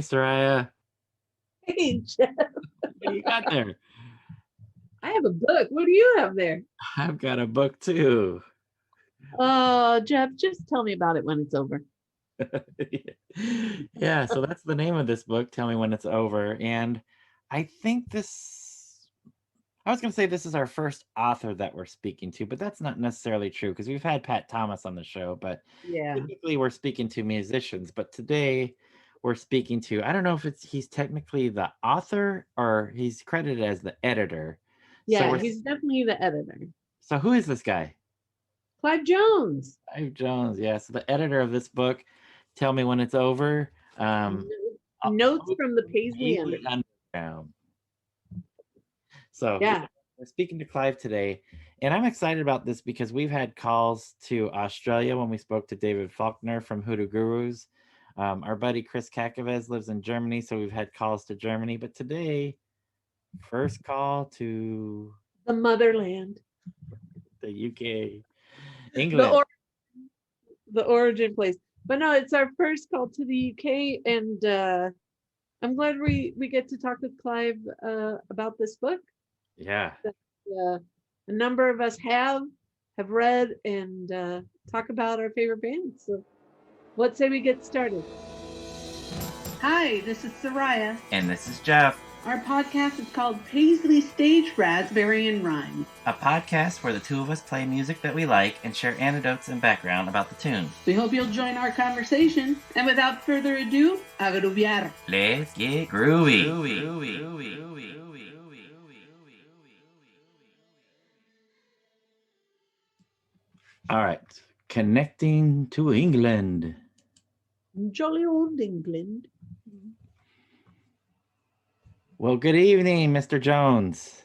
Soraya. Hey, Jeff. What do you got there? I have a book. What do you have there? I've got a book too. Oh, Jeff, just tell me about it when it's over. Yeah, so that's the name of this book. Tell me when it's over. And I think I was going to say this is our first author that we're speaking to, but that's not necessarily true because we've had Pat Thomas on the show, but Yeah. typically we're speaking to musicians. But today we're speaking to, I don't know if he's technically the author or he's credited as the editor. Yeah, he's definitely the editor. So who is this guy? Clive Jones. Clive Jones, yeah. So the editor of this book, Tell Me When It's Over. Notes from the Paisley Underground. So yeah, we're speaking to Clive today, and I'm excited about this because we've had calls to Australia when we spoke to David Faulkner from Hoodoo Gurus. Our buddy Chris Kakavez lives in Germany, so we've had calls to Germany. But today, first call to the motherland, the UK, England. The origin place. But no, it's our first call to the UK, and I'm glad we get to talk with Clive about this book. Yeah. That, a number of us have read and talk about our favorite bands. So let's say we get started. Hi, this is Soraya. And this is Jeff. Our podcast is called Paisley Stage Raspberry and Rhyme. A podcast where the two of us play music that we like and share anecdotes and background about the tunes. We hope you'll join our conversation. And without further ado, a grooviar. Let's get groovy. All right. Connecting to England. Jolly old England. Well, good evening, Mr. Jones.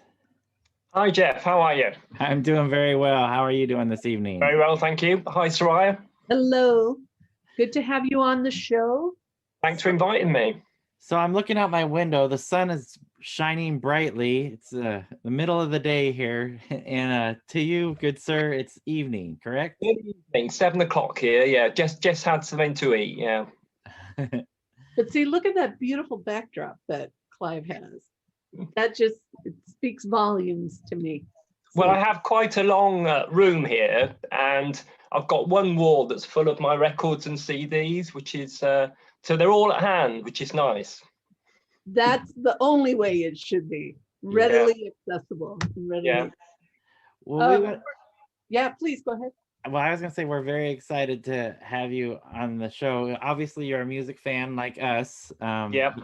Hi, Jeff. How are you? I'm doing very well. How are you doing this evening? Very well, thank you. Hi, Soraya. Hello. Good to have you on the show. Thanks for inviting me. So I'm looking out my window. The sun is shining brightly. It's the middle of the day here. And to you, good sir, it's evening, correct? Good evening, 7 o'clock here. Yeah, just had something to eat. Yeah. But see, look at that beautiful backdrop that Clive has. That just speaks volumes to me. Well, I have quite a long room here, and I've got one wall that's full of my records and CDs, which is so they're all at hand, which is nice. That's the only way it should be. Readily accessible. Yeah. Well, yeah, please go ahead. Well, I was going to say we're very excited to have you on the show. Obviously, you're a music fan like us.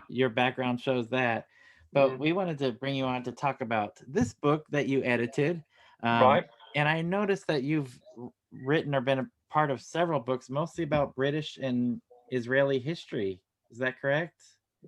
Your background shows that. But we wanted to bring you on to talk about this book that you edited. Right. And I noticed that you've written or been a part of several books, mostly about British and Israeli history. Is that correct?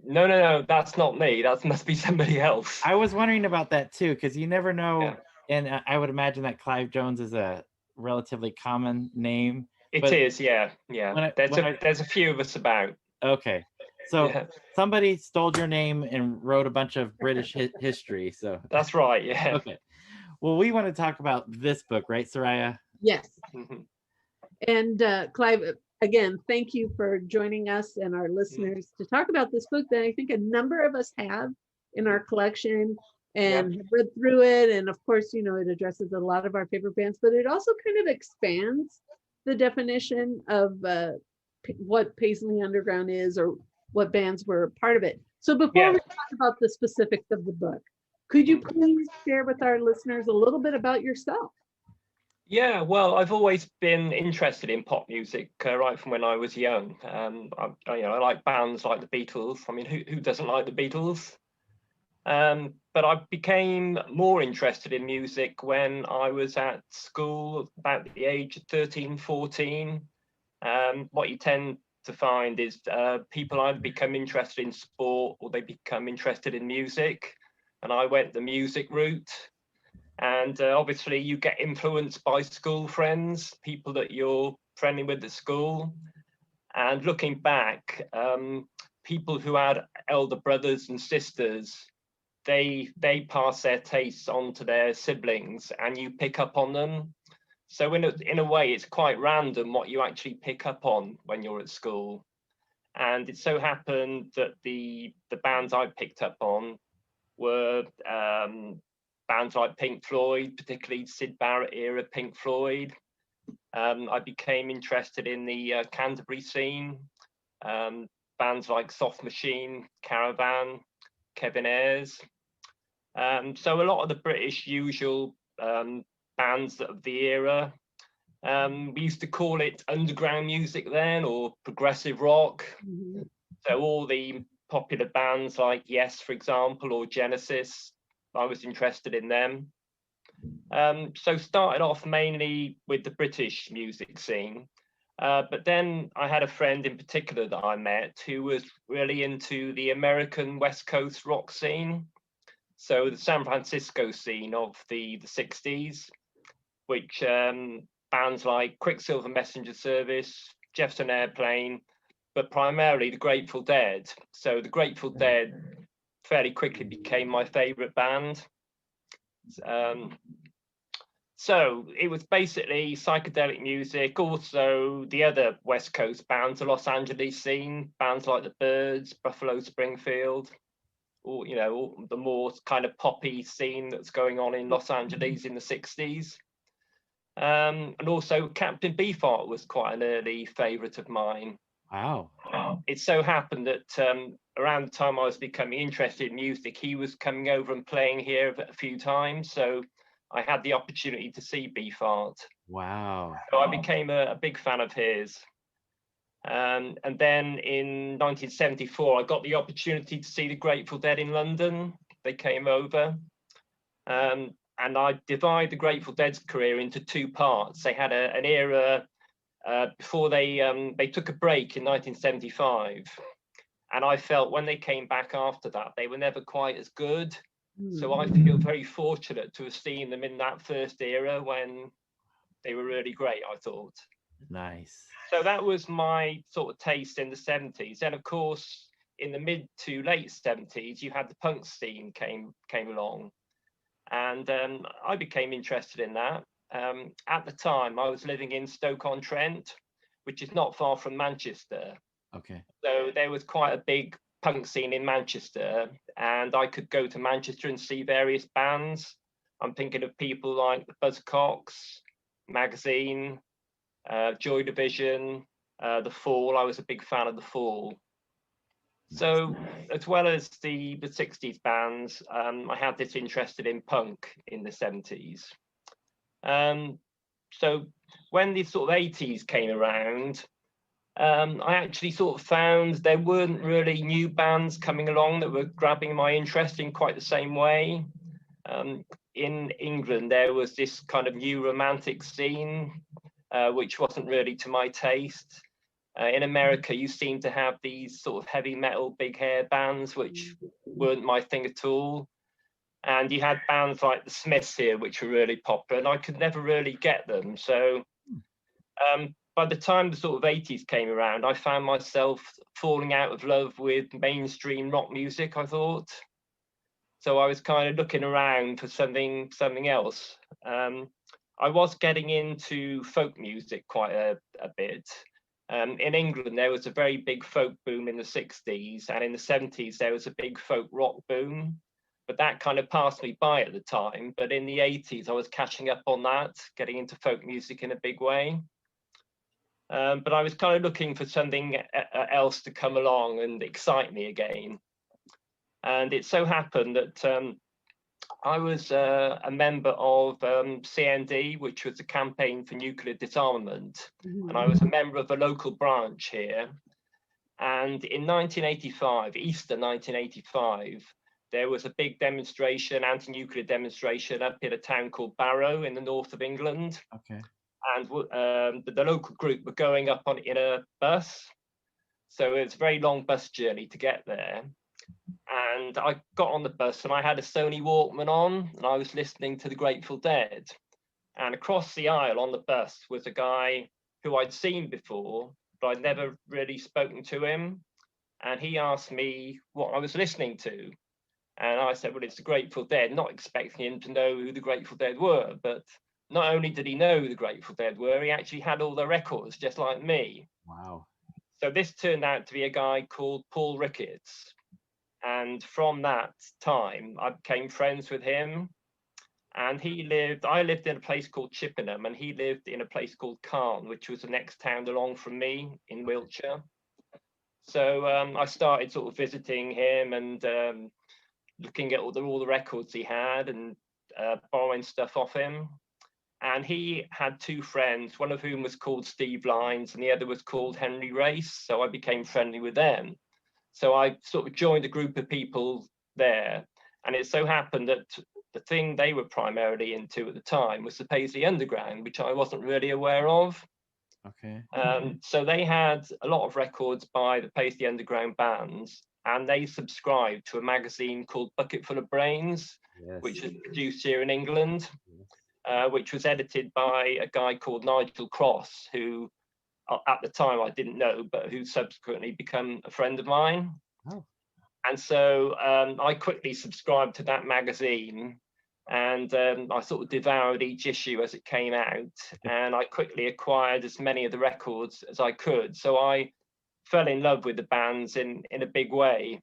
No, that's not me. That must be somebody else. I was wondering about that too, because you never know. Yeah. And I would imagine that Clive Jones is a relatively common name. It is, yeah. There's a few of us about. Okay. So somebody stole your name and wrote a bunch of British history. So that's right, yeah. Okay. Well, we want to talk about this book, right, Soraya? Yes. And Clive, again, thank you for joining us and our listeners to talk about this book that I think a number of us have in our collection and have read through it. And of course, it addresses a lot of our favorite bands, but it also kind of expands the definition of what Paisley Underground is or what bands were a part of it. So before we talk about the specifics of the book, could you please share with our listeners a little bit about yourself? Yeah, well, I've always been interested in pop music right from when I was young. I like bands like the Beatles. I mean, who doesn't like the Beatles? But I became more interested in music when I was at school, about the age of 13, 14. What you tend to find is people either become interested in sport or they become interested in music. And I went the music route. And obviously you get influenced by school friends, people that you're friendly with at school. And looking back, people who had elder brothers and sisters, they pass their tastes on to their siblings and you pick up on them. So in a way, it's quite random what you actually pick up on when you're at school. And it so happened that the bands I picked up on were bands like Pink Floyd, particularly Syd Barrett era Pink Floyd. I became interested in the Canterbury scene, bands like Soft Machine, Caravan, Kevin Ayres. So a lot of the British usual bands of the era. We used to call it underground music then, or progressive rock. Mhm. So all the popular bands like Yes, for example, or Genesis, I was interested in them. So started off mainly with the British music scene. But then I had a friend in particular that I met who was really into the American West Coast rock scene. So the San Francisco scene of the 60s, which bands like Quicksilver Messenger Service, Jefferson Airplane, but primarily the Grateful Dead. So the Grateful Dead fairly quickly became my favorite band. So it was basically psychedelic music, also the other West Coast bands, the Los Angeles scene, bands like the Byrds, Buffalo Springfield, or all the more kind of poppy scene that's going on in Los Angeles in the 60s. And also Captain Beefheart was quite an early favorite of mine. Wow. It so happened that around the time I was becoming interested in music, he was coming over and playing here a few times. So I had the opportunity to see Beefheart. Wow. So I became a big fan of his. And then in 1974, I got the opportunity to see the Grateful Dead in London. They came over. And I divide the Grateful Dead's career into two parts. They had an era before they took a break in 1975. And I felt when they came back after that, they were never quite as good. So I feel very fortunate to have seen them in that first era when they were really great, I thought. Nice. So that was my sort of taste in the 70s. And of course, in the mid to late 70s, you had the punk scene came along. And I became interested in that. At the time, I was living in Stoke-on-Trent, which is not far from Manchester. Okay. So there was quite a big punk scene in Manchester, and I could go to Manchester and see various bands. I'm thinking of people like the Buzzcocks, Magazine, Joy Division, The Fall. I was a big fan of The Fall. So as well as the 60s bands, I had this interested in punk in the 70s. So when the sort of 80s came around, I actually sort of found there weren't really new bands coming along that were grabbing my interest in quite the same way. In England, there was this kind of new romantic scene, which wasn't really to my taste. In America, you seem to have these sort of heavy metal, big hair bands, which weren't my thing at all. And you had bands like the Smiths here, which were really popular, and I could never really get them. So by the time the sort of 80s came around, I found myself falling out of love with mainstream rock music, I thought. So I was kind of looking around for something else. I was getting into folk music quite a bit. In England, there was a very big folk boom in the 60s, and in the 70s, there was a big folk rock boom. But that kind of passed me by at the time. But in the 80s, I was catching up on that, getting into folk music in a big way. But I was kind of looking for something else to come along and excite me again. And it so happened that I was a member of CND, which was the Campaign for Nuclear Disarmament. And I was a member of a local branch here. And in 1985, Easter 1985, there was a big demonstration, anti-nuclear demonstration up in a town called Barrow in the north of England. Okay. And the local group were going up in a bus. So it was a very long bus journey to get there. And I got on the bus and I had a Sony Walkman on and I was listening to the Grateful Dead. And across the aisle on the bus was a guy who I'd seen before, but I'd never really spoken to him. And he asked me what I was listening to. And I said, well, it's the Grateful Dead, not expecting him to know who the Grateful Dead were. But not only did he know who the Grateful Dead were, he actually had all the records just like me. Wow. So this turned out to be a guy called Paul Ricketts. And from that time, I became friends with him. And I lived in a place called Chippenham, and he lived in a place called Calne, which was the next town along from me in Wiltshire. So I started sort of visiting him and looking at all the records he had and borrowing stuff off him. And he had two friends, one of whom was called Steve Lines and the other was called Henry Race. So I became friendly with them. So I sort of joined a group of people there. And it so happened that the thing they were primarily into at the time was the Paisley Underground, which I wasn't really aware of. Okay. So they had a lot of records by the Paisley Underground bands, and they subscribed to a magazine called Bucketful of Brains, Yes. which was produced here in England, Yes. which was edited by a guy called Nigel Cross, who at the time I didn't know, but who subsequently become a friend of mine. Oh. And so I quickly subscribed to that magazine, and I sort of devoured each issue as it came out, and I quickly acquired as many of the records as I could. So I fell in love with the bands in a big way.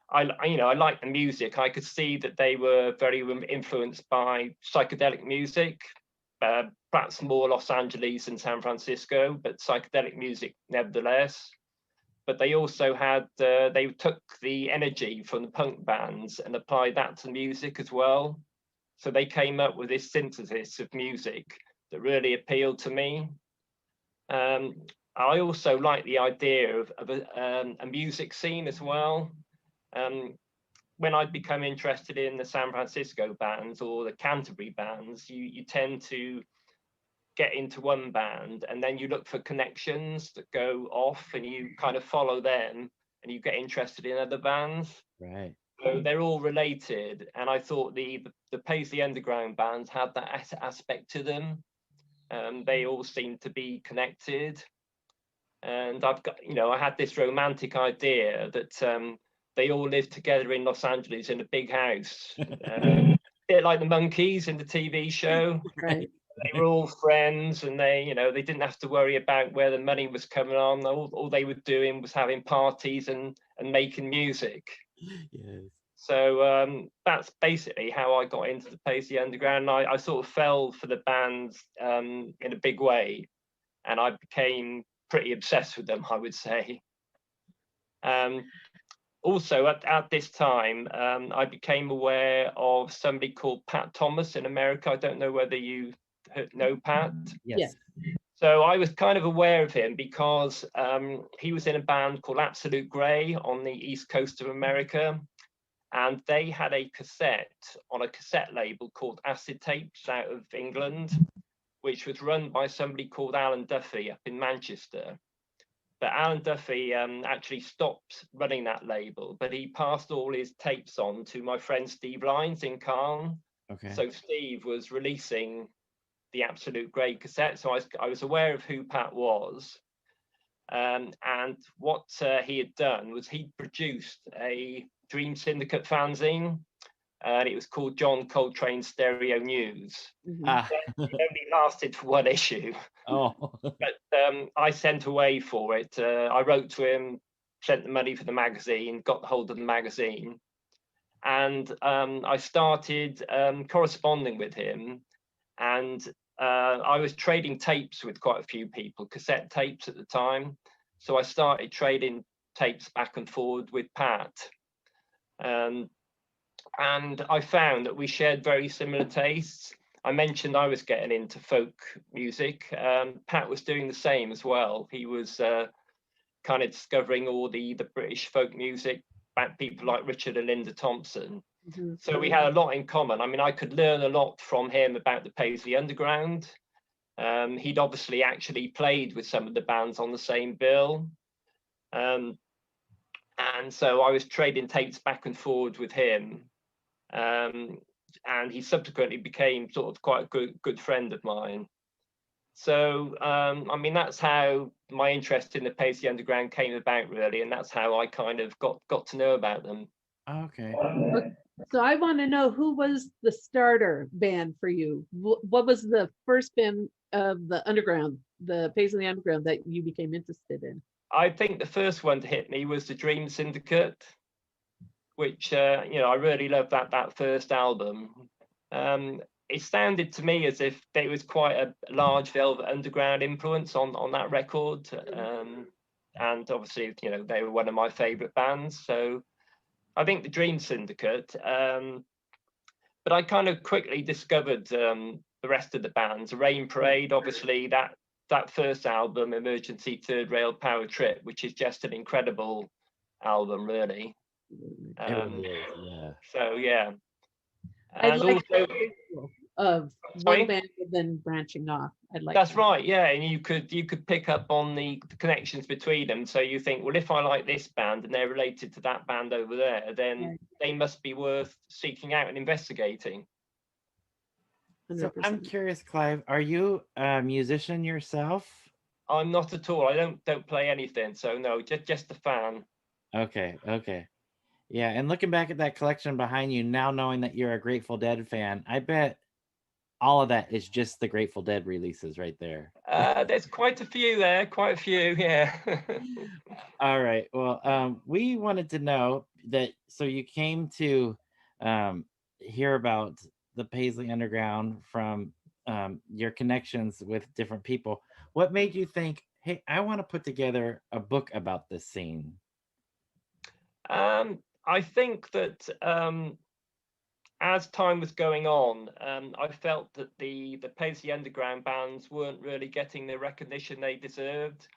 I liked the music. I could see that they were very influenced by psychedelic music, perhaps more Los Angeles than San Francisco, but psychedelic music nevertheless. But they also had, they took the energy from the punk bands and applied that to music as well. So they came up with this synthesis of music that really appealed to me. I also like the idea of a music scene as well. When I become interested in the San Francisco bands or the Canterbury bands, you tend to get into one band and then you look for connections that go off and you kind of follow them and you get interested in other bands. Right. So they're all related, and I thought the Paisley Underground bands had that aspect to them. They all seem to be connected, and I've got, I had this romantic idea that they all lived together in Los Angeles in a big house, a bit like the Monkees in the TV show. Right. They were all friends, and they didn't have to worry about where the money was coming on. All they were doing was having parties and making music. Yes. So that's basically how I got into the Paisley Underground. I sort of fell for the bands in a big way, and I became pretty obsessed with them, I would say. Also, at this time, I became aware of somebody called Pat Thomas in America. I don't know whether you know Pat. Yes. So I was kind of aware of him because he was in a band called Absolute Grey on the East Coast of America. And they had a cassette on a cassette label called Acid Tapes out of England, which was run by somebody called Alan Duffy up in Manchester. But Alan Duffy actually stopped running that label, but he passed all his tapes on to my friend Steve Lines in Calne. Okay. So Steve was releasing the Absolute Grey cassette. So I was aware of who Pat was. And what he had done was he produced a Dream Syndicate fanzine, and it was called John Coltrane's Stereo News. Ah. It only lasted for one issue. Oh. But I sent away for it. I wrote to him, sent the money for the magazine, got hold of the magazine, and I started corresponding with him. And I was trading tapes with quite a few people, cassette tapes at the time. So I started trading tapes back and forward with Pat. And I found that we shared very similar tastes. I mentioned I was getting into folk music. Pat was doing the same as well. He was kind of discovering all the British folk music, about people like Richard and Linda Thompson. Mm-hmm. So we had a lot in common. I mean, I could learn a lot from him about the Paisley Underground. He'd obviously actually played with some of the bands on the same bill. And so I was trading tapes back and forward with him. And he subsequently became sort of quite a good friend of mine. So, I mean, that's how my interest in the Paisley Underground came about, really. And that's how I kind of got to know about them. Okay. So I want to know, who was the starter band for you? What was the first band of the underground, the Paisley Underground, that you became interested in? I think the first one to hit me was the Dream Syndicate, which I really loved that first album. It sounded to me as if there was quite a large Velvet Underground influence on that record, and obviously they were one of my favourite bands. So I think the Dream Syndicate. But I kind of quickly discovered the rest of the bands. Rain Parade, obviously that first album, Emergency Third Rail Power Trip, which is just an incredible album, really. It really is, yeah. So yeah, I and like also, the visual of sorry? one band and then branching off. I like That's that. right, yeah, and you could pick up on the connections between them. So you think, well, if I like this band and they're related to that band over there, then Right. they must be worth seeking out and investigating. So I'm 100%. curious, Clive, are you a musician yourself? I'm not at all. I don't play anything, so no, just a fan. Okay, okay. Yeah, and looking back at that collection behind you, now knowing that you're a Grateful Dead fan, I bet all of that is just the Grateful Dead releases right there. There's quite a few there, quite a few, yeah. All right. Well, we wanted to know that, so you came to hear about the Paisley Underground from your connections with different people. What made you think, hey, I want to put together a book about this scene? I think that as time was going on, I felt that the Paisley Underground bands weren't really getting the recognition they deserved.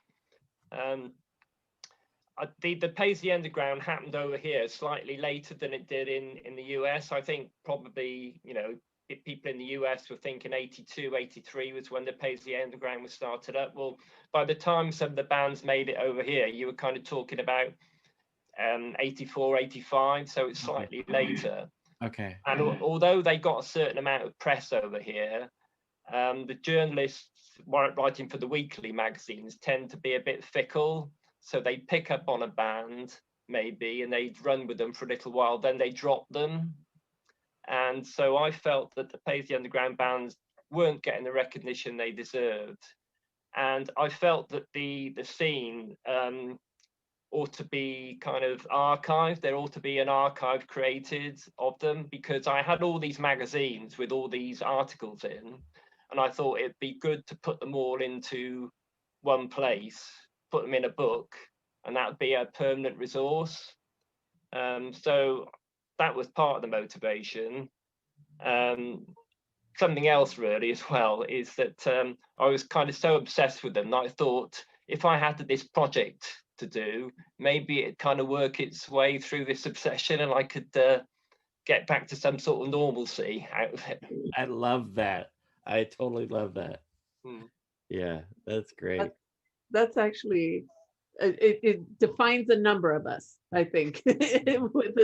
The Paisley Underground happened over here slightly later than it did in the US. I think probably, if people in the US were thinking 82, 83 was when the Paisley Underground was started up. Well, by the time some of the bands made it over here, you were kind of talking about 84, 85, so it's slightly later. Okay. And although they got a certain amount of press over here, the journalists writing for the weekly magazines tend to be a bit fickle. So they pick up on a band maybe and they'd run with them for a little while, then they drop them. And so I felt that the Paisley Underground bands weren't getting the recognition they deserved. And I felt that the scene ought to be kind of archived. There ought to be an archive created of them, because I had all these magazines with all these articles in, and I thought it'd be good to put them all into one place, put them in a book, and that would be a permanent resource. So that was part of the motivation. Something else really as well is that I was kind of so obsessed with them that I thought, if I had this project to do, maybe it kind of work its way through this obsession and I could get back to some sort of normalcy out of it. I love that. I totally love that. Hmm. Yeah, that's great. That's actually, it defines a number of us, I think, with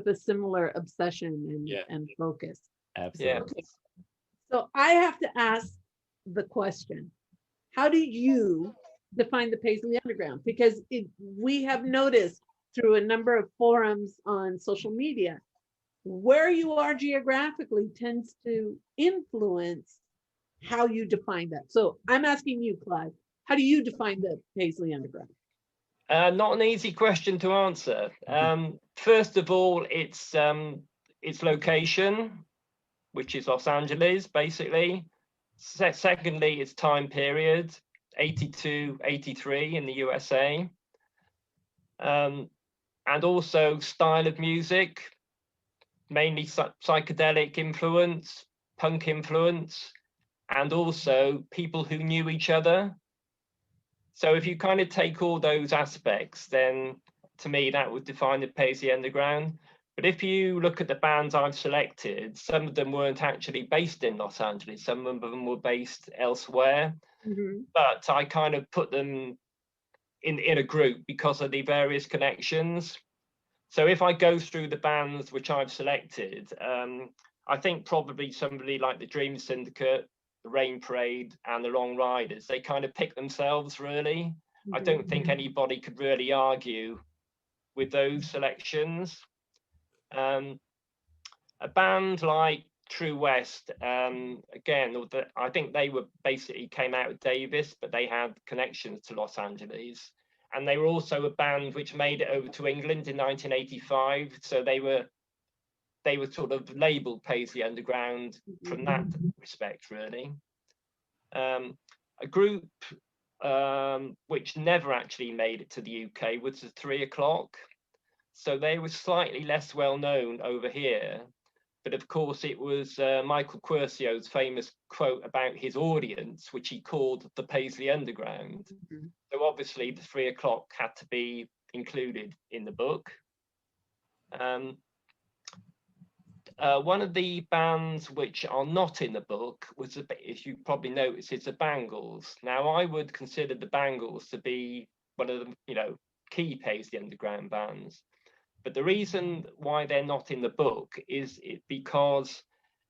a similar obsession Yeah. and focus. Absolutely. Okay. So I have to ask the question, how do you define the Paisley Underground? Because we have noticed through a number of forums on social media, where you are geographically tends to influence how you define that. So I'm asking you, Clive, how do you define the Paisley Underground? Not an easy question to answer. First of all, its location, which is Los Angeles, basically. Secondly, its time period, 82, 83 in the USA. And also style of music, mainly psychedelic influence, punk influence, and also people who knew each other. So if you kind of take all those aspects, then to me, that would define the Paisley Underground. But if you look at the bands I've selected, some of them weren't actually based in Los Angeles. Some of them were based elsewhere. Mm-hmm. But I kind of put them in a group because of the various connections. So if I go through the bands which I've selected, I think probably somebody like the Dream Syndicate, the Rain Parade, and the Long Riders, they kind of pick themselves, really. Mm-hmm. I don't think anybody could really argue with those selections. Um, a band like True West, again, I think they were basically came out of Davis, but they had connections to Los Angeles. And they were also a band which made it over to England in 1985. So they were sort of labeled Paisley Underground from that respect, really. A group which never actually made it to the UK was the 3 O'Clock. So they were slightly less well known over here. But of course, it was Michael Quercio's famous quote about his audience, which he called the Paisley Underground. So obviously, the 3 O'Clock had to be included in the book. One of the bands which are not in the book was, if you probably noticed, is the Bangles. Now, I would consider the Bangles to be one of the, key Paisley Underground bands. But the reason why they're not in the book is because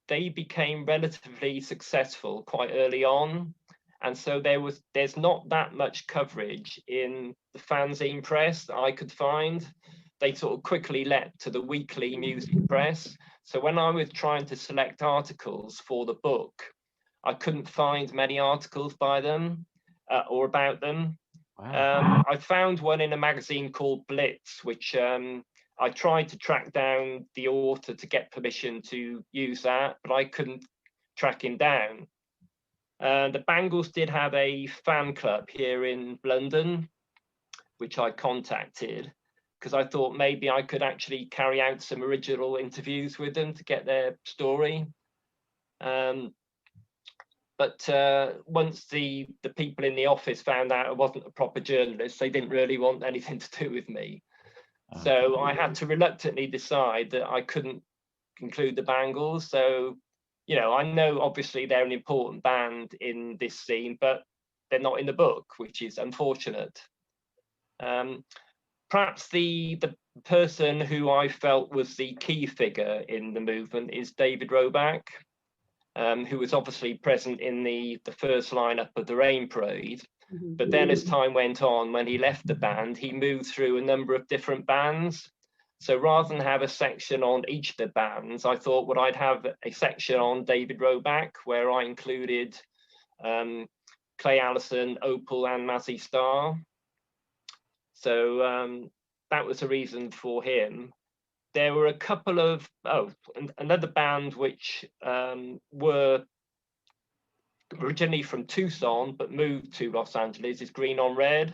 they became relatively successful quite early on. And so there's not that much coverage in the fanzine press that I could find. They sort of quickly leapt to the weekly music press. So when I was trying to select articles for the book, I couldn't find many articles by them or about them. Wow. I found one in a magazine called Blitz, which I tried to track down the author to get permission to use that, but I couldn't track him down. The Bangles did have a fan club here in London, which I contacted because I thought maybe I could actually carry out some original interviews with them to get their story. But once the people in the office found out I wasn't a proper journalist, they didn't really want anything to do with me. Okay. So I had to reluctantly decide that I couldn't include the Bangles. So, I know obviously they're an important band in this scene, but they're not in the book, which is unfortunate. Perhaps the person who I felt was the key figure in the movement is David Roback, who was obviously present in the first lineup of the Rain Parade. But then as time went on, when he left the band, he moved through a number of different bands. So rather than have a section on each of the bands, I thought, well, I'd have a section on David Roback, where I included Clay Allison, Opal, and Mazzy Star. So that was the reason for him. There were a couple of, another band which were originally from Tucson, but moved to Los Angeles is Green on Red.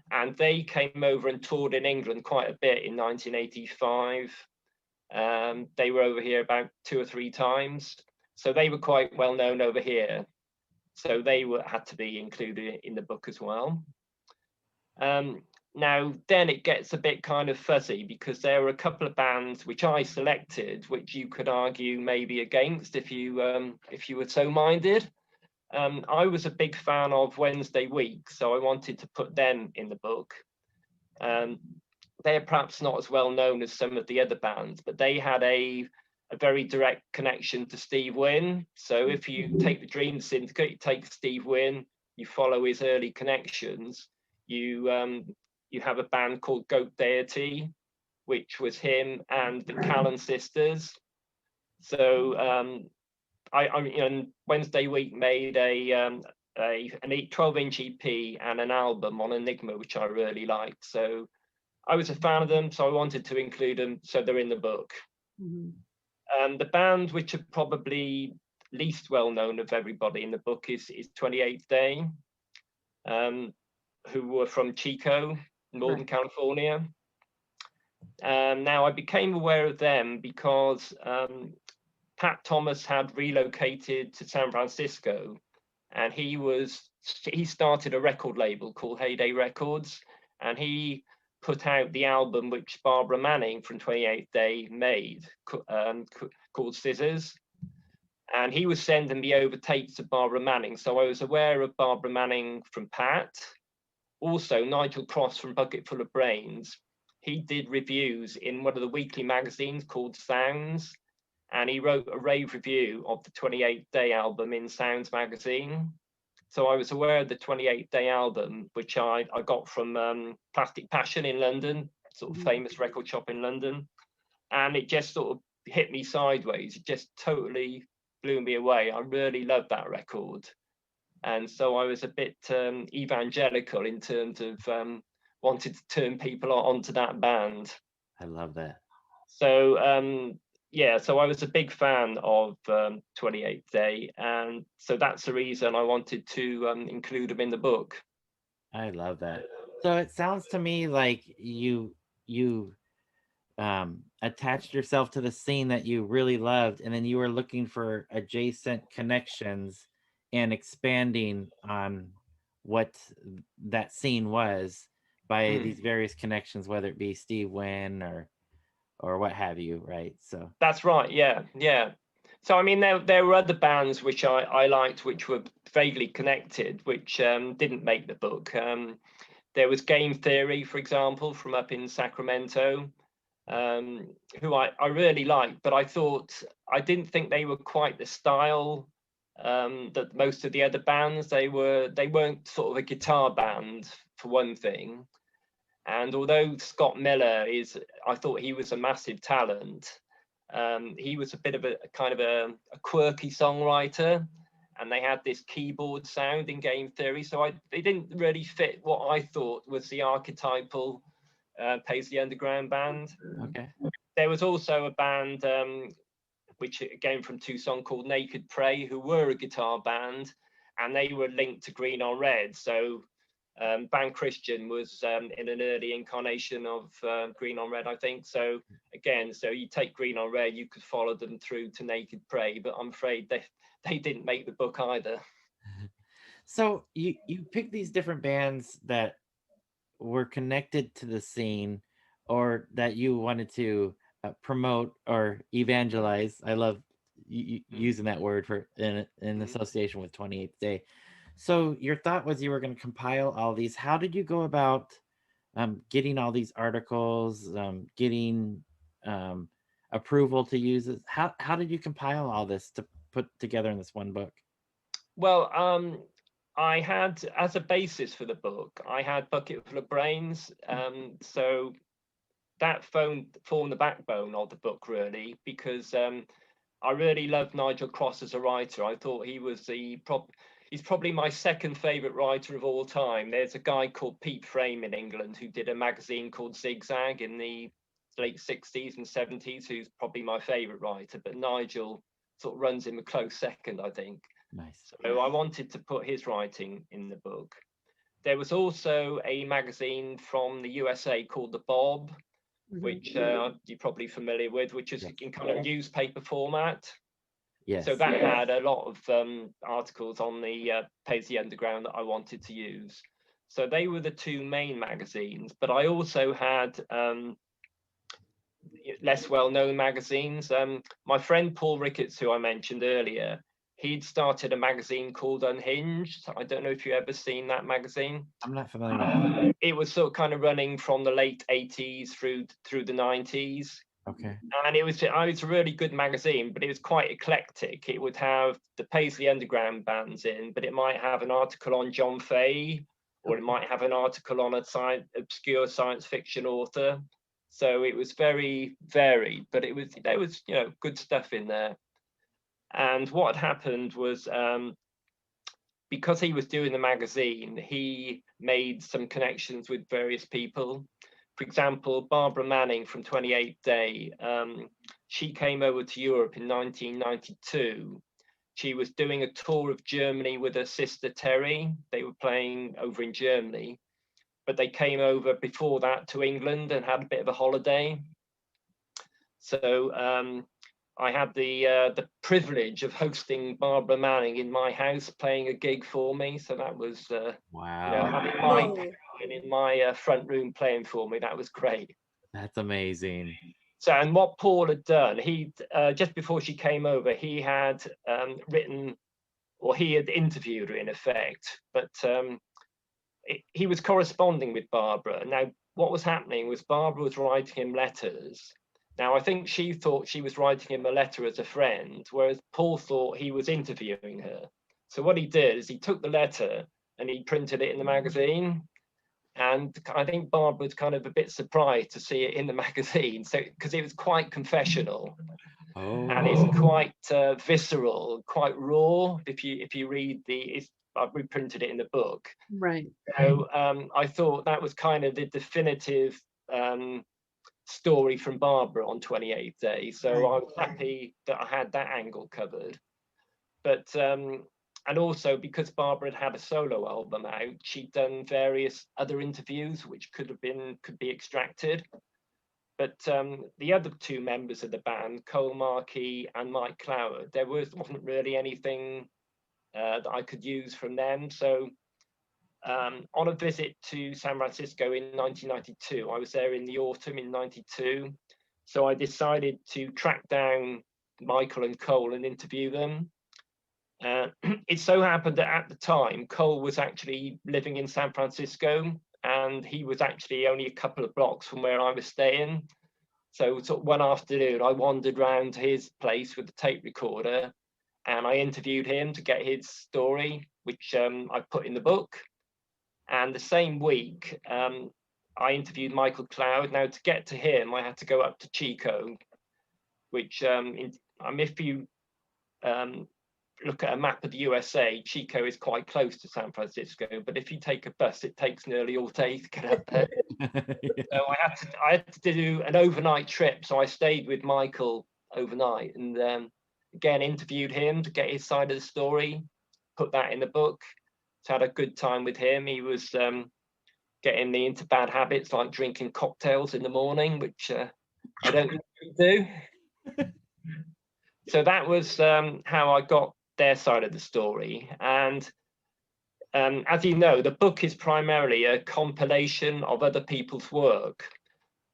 And they came over and toured in England quite a bit in 1985. They were over here about 2 or 3 times. So they were quite well known over here. So they had to be included in the book as well. Now, then it gets a bit kind of fuzzy because there were a couple of bands which I selected, which you could argue maybe against if you were so minded. I was a big fan of Wednesday Week, so I wanted to put them in the book. They're perhaps not as well known as some of the other bands, but they had a very direct connection to Steve Wynn. So if you take the Dream Syndicate, you take Steve Wynn, you follow his early connections, you have a band called Goat Deity, which was him and the Callan sisters. So Wednesday Week made an 12-inch EP and an album on Enigma, which I really liked. So I was a fan of them, so I wanted to include them, so they're in the book. The band which are probably least well known of everybody in the book is 28th Day, who were from Chico, Northern California. Now I became aware of them because Pat Thomas had relocated to San Francisco, and he started a record label called Heyday Records, and he put out the album which Barbara Manning from 28th Day made, called Scissors. And he was sending me over tapes of Barbara Manning, so I was aware of Barbara Manning from Pat. Also, Nigel Cross from Bucket Full of Brains, he did reviews in one of the weekly magazines called Sounds, and he wrote a rave review of the 28th Day album in Sounds magazine. So I was aware of the 28th Day album, which I got from Plastic Passion in London, sort of famous record shop in London. and it just sort of hit me sideways. It just totally blew me away. I really loved that record. And so I was a bit evangelical in terms of wanted to turn people onto that band. I love that. So yeah, so I was a big fan of 28th Day, and so that's the reason I wanted to include them in the book. I love that. So it sounds to me like you attached yourself to the scene that you really loved, and then you were looking for adjacent connections and expanding on what that scene was by these various connections, whether it be Steve Wynn or what have you, right? So That's right. Yeah, yeah. So I mean, there were other bands which I liked, which were vaguely connected, which didn't make the book. There was Game Theory, for example, from up in Sacramento, who I really liked, but I didn't think they were quite the style that most of the other bands. They weren't sort of a guitar band, for one thing. And although Scott Miller I thought he was a massive talent. He was a bit of a kind of a quirky songwriter, and they had this keyboard sound in Game Theory, so they didn't really fit what I thought was the archetypal Paisley Underground band. okay. There was also a band which again from Tucson called Naked Prey, who were a guitar band, and they were linked to Green on Red. So Band Christian was in an early incarnation of Green on Red, I think. So again, so you take Green on Red, you could follow them through to Naked Prey, but I'm afraid they didn't make the book either. So you pick these different bands that were connected to the scene or that you wanted to promote or evangelize. I love using that word for in association with 28th Day. So your thought was you were going to compile all these. How did you go about getting all these articles, getting approval to use it? How did you compile all this to put together in this one book? Well, I had, as a basis for the book, I had Bucket Full of Brains. So that formed the backbone of the book, really, because I really loved Nigel Cross as a writer. I thought he was he's probably my second favorite writer of all time. There's a guy called Pete Frame in England who did a magazine called Zigzag in the late 60s and 70s, who's probably my favorite writer, but Nigel sort of runs him a close second, I think. Nice. So I wanted to put his writing in the book. There was also a magazine from the USA called The Bob, which you're probably familiar with, which is in kind of newspaper format. Yes. So that had a lot of articles on the Paisley Underground that I wanted to use. So they were the two main magazines, but I also had less well-known magazines. My friend Paul Ricketts, who I mentioned earlier, he'd started a magazine called Unhinged. I don't know if you've ever seen that magazine. I'm not familiar with it. It was sort of kind of running from the late 80s through the 90s. Okay. And it was a really good magazine, but it was quite eclectic. It would have the Paisley Underground bands in, but it might have an article on John Fay, or it might have an article on obscure science fiction author. So it was very varied, but there was good stuff in there. And what happened was because he was doing the magazine, he made some connections with various people. For example, Barbara Manning from 28th Day, she came over to Europe in 1992. She was doing a tour of Germany with her sister Terry. They were playing over in Germany, but they came over before that to England and had a bit of a holiday. So I had the privilege of hosting Barbara Manning in my house, playing a gig for me. So that was wow. having my in my front room playing for me. That was great. That's amazing. So, and what Paul had done, he just before she came over, he had written, or he had interviewed her in effect, but he was corresponding with Barbara. Now, what was happening was Barbara was writing him letters. Now, I think she thought she was writing him a letter as a friend, whereas Paul thought he was interviewing her. So what he did is he took the letter and he printed it in the magazine. And I think Barbara was kind of a bit surprised to see it in the magazine, so because it was quite confessional. And it's quite visceral, quite raw. If you read I've reprinted it in the book. Right. So I thought that was kind of the definitive story from Barbara on 28th Day. So Right. I was happy that I had that angle covered. But and also because Barbara had a solo album out, she'd done various other interviews which could be extracted. But the other two members of the band, Cole Markey and Mike Cloward, there wasn't really anything that I could use from them. So on a visit to San Francisco in 1992, I was there in the autumn in 92. So I decided to track down Michael and Cole and interview them. It so happened that at the time, Cole was actually living in San Francisco, and he was actually only a couple of blocks from where I was staying. So sort of one afternoon, I wandered round his place with the tape recorder, and I interviewed him to get his story, which I put in the book. And the same week, I interviewed Michael Cloud. Now, to get to him, I had to go up to Chico, which if you look at a map of the USA, Chico is quite close to San Francisco, but if you take a bus, it takes nearly all day to get up there. So I had to do an overnight trip. So I stayed with Michael overnight, and again interviewed him to get his side of the story, put that in the book. So I had a good time with him. He was getting me into bad habits like drinking cocktails in the morning, which I don't do. So that was how I got their side of the story. And as you know, the book is primarily a compilation of other people's work.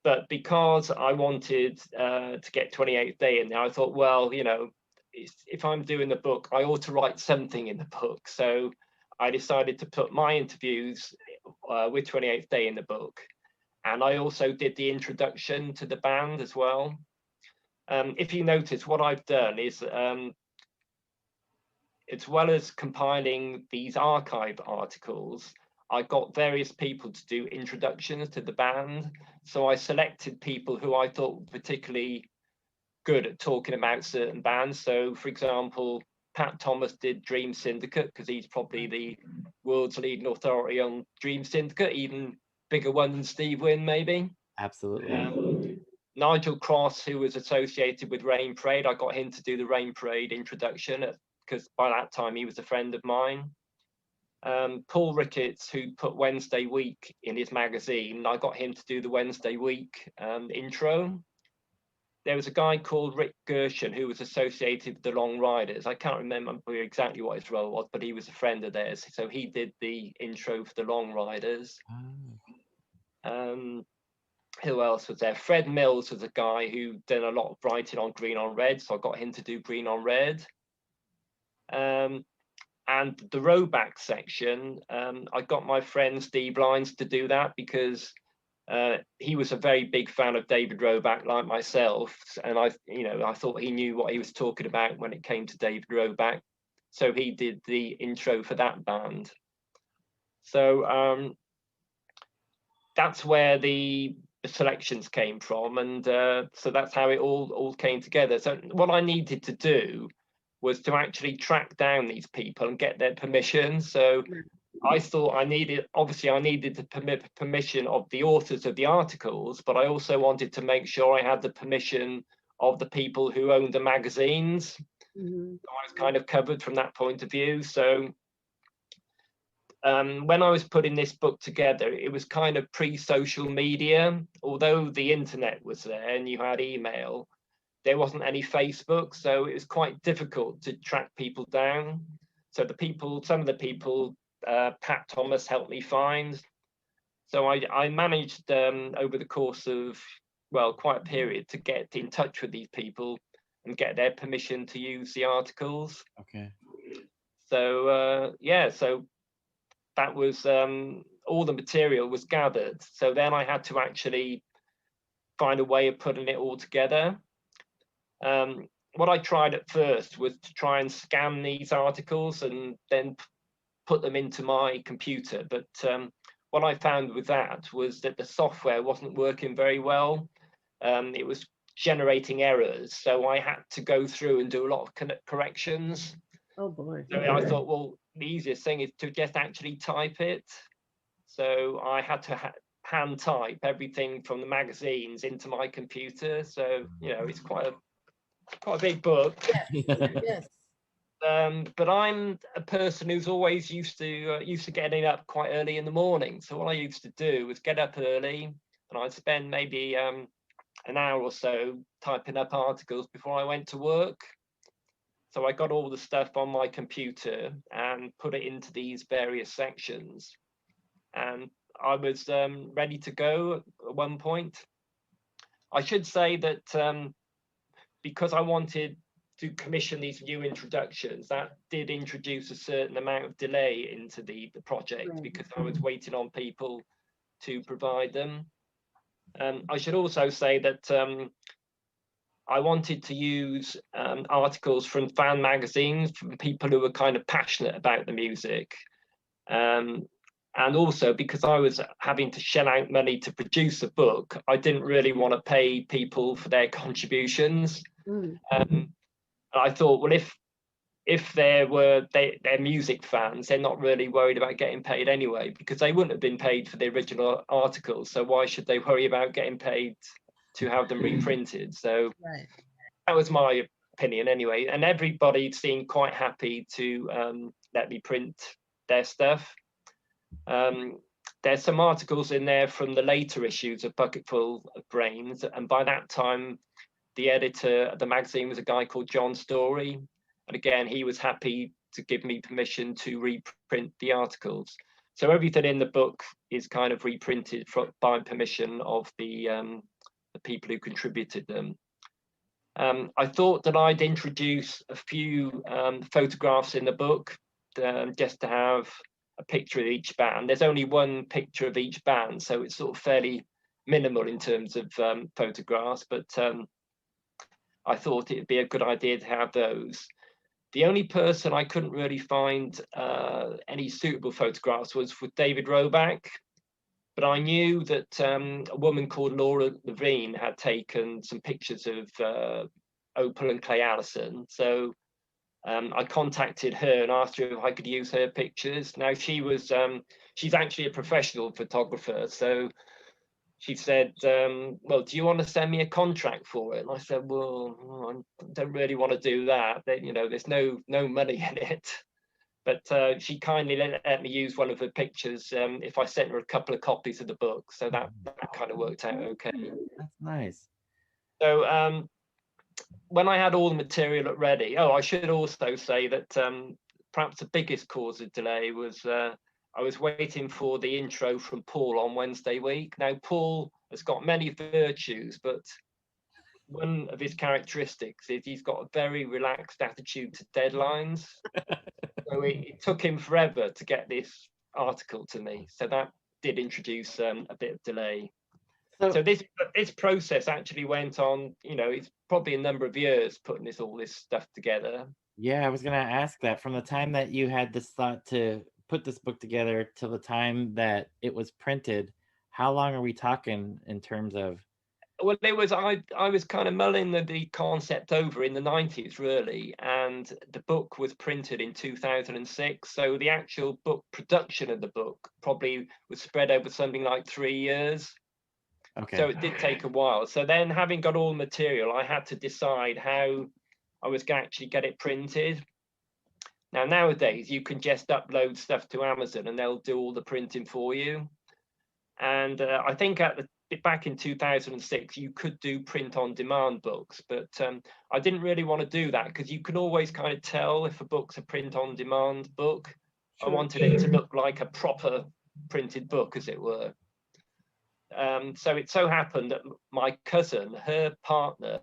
But because I wanted to get 28th Day in there, I thought, well, you know, if I'm doing the book, I ought to write something in the book. So I decided to put my interviews with 28th Day in the book. And I also did the introduction to the band as well. If you notice, what I've done is as well as compiling these archive articles, I got various people to do introductions to the band. So I selected people who I thought were particularly good at talking about certain bands. So, for example, Pat Thomas did Dream Syndicate because he's probably the world's leading authority on Dream Syndicate, even bigger one than Steve Wynn, maybe. Absolutely. Nigel Cross, who was associated with Rain Parade, I got him to do the Rain Parade introduction because by that time he was a friend of mine. Paul Ricketts, who put Wednesday Week in his magazine, I got him to do the Wednesday Week intro. There was a guy called Rick Gershon who was associated with the Long Riders. I can't remember exactly what his role was, but he was a friend of theirs. So he did the intro for the Long Riders. Who else was there? Fred Mills was a guy who did a lot of writing on Green on Red, so I got him to do Green on Red. And the Roback section, I got my friend Steve Lines to do that because he was a very big fan of David Roback, like myself, and I thought he knew what he was talking about when it came to David Roback, so he did the intro for that band. So that's where the selections came from, and so that's how it all came together. So what I needed to do was to actually track down these people and get their permission. So I thought I needed the permission of the authors of the articles, but I also wanted to make sure I had the permission of the people who owned the magazines. Mm-hmm. So I was kind of covered from that point of view. So when I was putting this book together, it was kind of pre-social media. Although the internet was there and you had email, there wasn't any Facebook, so it was quite difficult to track people down. So some of the people, Pat Thomas helped me find. So I managed over the course of, quite a period to get in touch with these people and get their permission to use the articles. Okay. So so that was all the material was gathered. So then I had to actually find a way of putting it all together. What I tried at first was to try and scan these articles and then put them into my computer. But what I found with that was that the software wasn't working very well. It was generating errors, so I had to go through and do a lot of corrections. Oh boy. So I thought, well, the easiest thing is to just actually type it. So I had to hand type everything from the magazines into my computer. So, you know, it's quite a big book. Yes. But I'm a person who's always used to getting up quite early in the morning. So what I used to do was get up early, and I'd spend maybe an hour or so typing up articles before I went to work. So I got all the stuff on my computer and put it into these various sections. And I was ready to go at one point. I should say that because I wanted to commission these new introductions, that did introduce a certain amount of delay into the project, because I was waiting on people to provide them. I should also say that I wanted to use articles from fan magazines, from people who were kind of passionate about the music. And also because I was having to shell out money to produce a book, I didn't really want to pay people for their contributions. I thought, well, if they're music fans, they're not really worried about getting paid anyway, because they wouldn't have been paid for the original articles. So why should they worry about getting paid to have them reprinted? So that was my opinion anyway. And everybody seemed quite happy to let me print their stuff. There's some articles in there from the later issues of Bucketful of Brains, and by that time, the editor of the magazine was a guy called John Story, and again, he was happy to give me permission to reprint the articles. So everything in the book is kind of reprinted by permission of the people who contributed them. I thought that I'd introduce a few photographs in the book, just to have a picture of each band. There's only one picture of each band, so it's sort of fairly minimal in terms of photographs, but I thought it'd be a good idea to have those. The only person I couldn't really find any suitable photographs was with David Roback, but I knew that a woman called Laura Levine had taken some pictures of Opal and Clay Allison. So I contacted her and asked her if I could use her pictures. Now she's actually a professional photographer, so she said, well, do you want to send me a contract for it? And I said, well, I don't really want to do that. You know, there's no money in it. But she kindly let me use one of her pictures if I sent her a couple of copies of the book. So that kind of worked out okay. That's nice. So when I had all the material ready, I should also say that perhaps the biggest cause of delay was I was waiting for the intro from Paul on Wednesday week. Now, Paul has got many virtues, but one of his characteristics is he's got a very relaxed attitude to deadlines. So it took him forever to get this article to me. So that did introduce a bit of delay. So this process actually went on, you know, it's probably a number of years putting all this stuff together. Yeah, I was going to ask that, from the time that you had this thought to put this book together till the time that it was printed, how long are we talking in terms of? Well, I was kind of mulling the concept over in the 90s, really, and the book was printed in 2006. So the actual book production of the book probably was spread over something like 3 years. Okay. So it did take a while. So then, having got all the material, I had to decide how I was going to actually get it printed. Now, nowadays, you can just upload stuff to Amazon and they'll do all the printing for you. And I think back in 2006, you could do print on demand books, but I didn't really want to do that, because you can always kind of tell if a book's a print on demand book. Sure. I wanted it to look like a proper printed book, as it were. So it so happened that my cousin, her partner,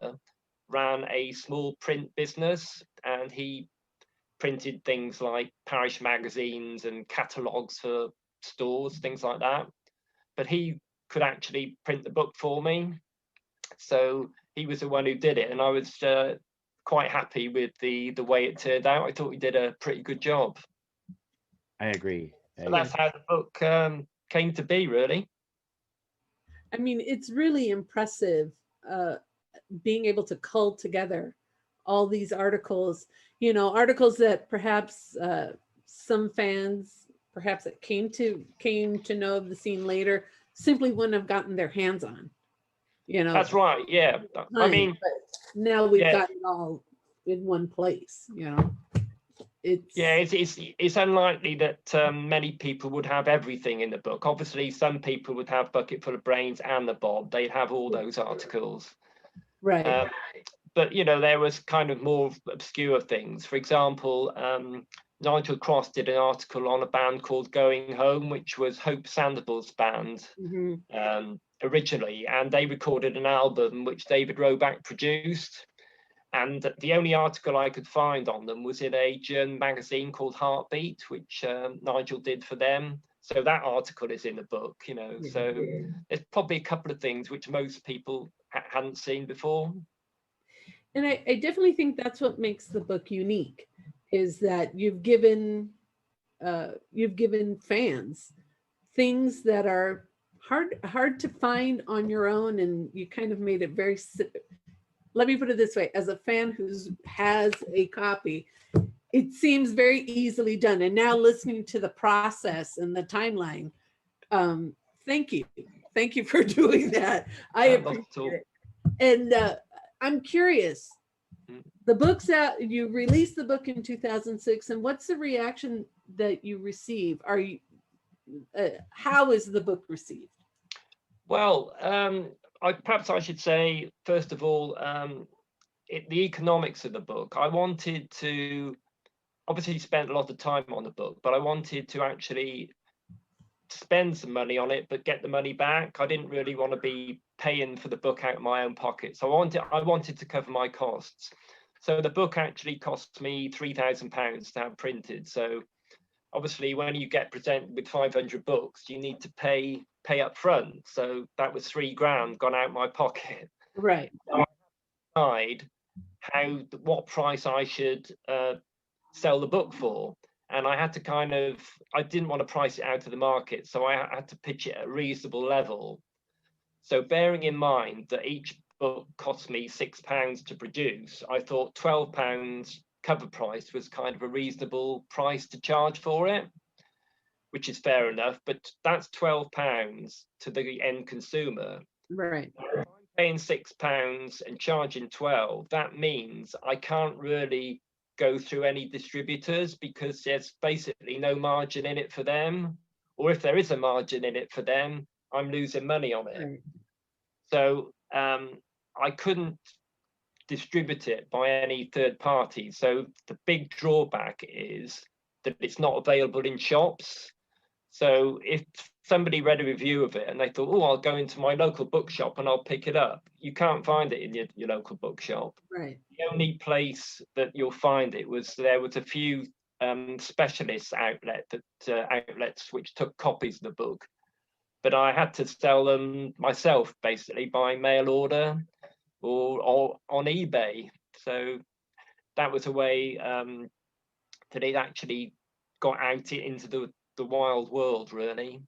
ran a small print business, and he printed things like parish magazines and catalogues for stores, things like that. But he could actually print the book for me. So he was the one who did it, and I was quite happy with the way it turned out. I thought he did a pretty good job. I agree. So that's how the book came to be, really. I mean, it's really impressive being able to cull together all these articles, articles that perhaps some fans, perhaps that came to know of the scene later, simply wouldn't have gotten their hands on. That's right. Yeah. I mean, but now we've yeah. got it all in one place. It's unlikely that many people would have everything in the book. Obviously, some people would have Bucket Full of Brains and the Bob. They'd have all those articles. Right. But there was kind of more obscure things. For example, Nigel Cross did an article on a band called Going Home, which was Hope Sandoval's band originally, and they recorded an album which David Roback produced. And the only article I could find on them was in a German magazine called Heartbeat, which Nigel did for them. So that article is in the book, So there's probably a couple of things which most people hadn't seen before. And I definitely think that's what makes the book unique, is that you've given fans things that are hard to find on your own, and you kind of made it very. Let me put it this way: as a fan who has a copy, it seems very easily done. And now listening to the process and the timeline, thank you for doing that. I appreciate it. And I'm curious, the book's out, you released the book in 2006, and what's the reaction that you receive? How is the book received? Well, perhaps I should say, first of all, the economics of the book. I wanted to, obviously spent a lot of time on the book, but I wanted to actually spend some money on it, but get the money back. I didn't really want to be paying for the book out of my own pocket. So I wanted to cover my costs. So the book actually cost me £3,000 to have printed. So obviously when you get presented with 500 books, you need to pay up front. So that was £3,000 gone out my pocket. Right. So I decided what price I should sell the book for. And I had to I didn't want to price it out of the market. So I had to pitch it at a reasonable level. So bearing in mind that each book cost me £6 to produce, I thought £12 cover price was kind of a reasonable price to charge for it, which is fair enough, but that's £12 to the end consumer. Right. If I'm paying £6 and charging 12, that means I can't really go through any distributors because there's basically no margin in it for them. Or if there is a margin in it for them, I'm losing money on it. Right. So I couldn't distribute it by any third party. So the big drawback is that it's not available in shops. So if somebody read a review of it and they thought, oh, I'll go into my local bookshop and I'll pick it up, you can't find it in your local bookshop. Right. The only place that you'll find it was there was a few specialist outlets which took copies of the book. But I had to sell them myself, basically, by mail order or on eBay. So that was a way that it actually got out into the wild world, really.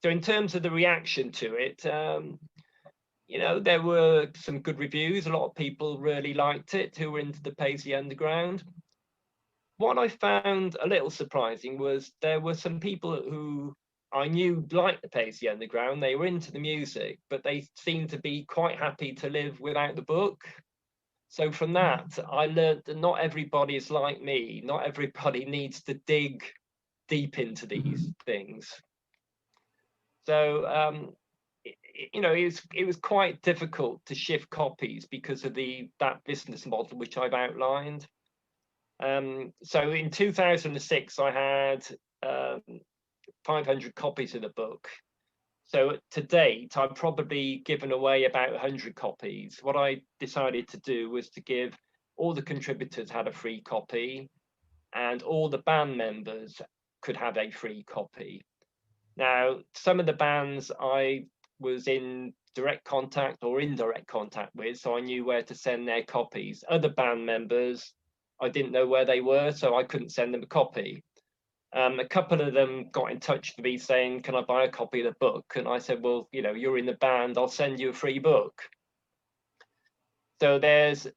So in terms of the reaction to it, there were some good reviews. A lot of people really liked it who were into the Paisley Underground. What I found a little surprising was there were some people who I knew liked the Paisley Underground. They were into the music, but they seemed to be quite happy to live without the book. So from that, I learned that not everybody is like me. Not everybody needs to dig deep into these things. So, it was quite difficult to shift copies because of that business model which I've outlined. So in 2006, I had 500 copies of the book. So to date, I've probably given away about 100 copies. What I decided to do was to give all the contributors had a free copy and all the band members could have a free copy. Now, some of the bands I was in direct contact or indirect contact with, so I knew where to send their copies. Other band members, I didn't know where they were, so I couldn't send them a copy. A couple of them got in touch with me saying, can I buy a copy of the book? And I said, well, you know, you're in the band, I'll send you a free book. So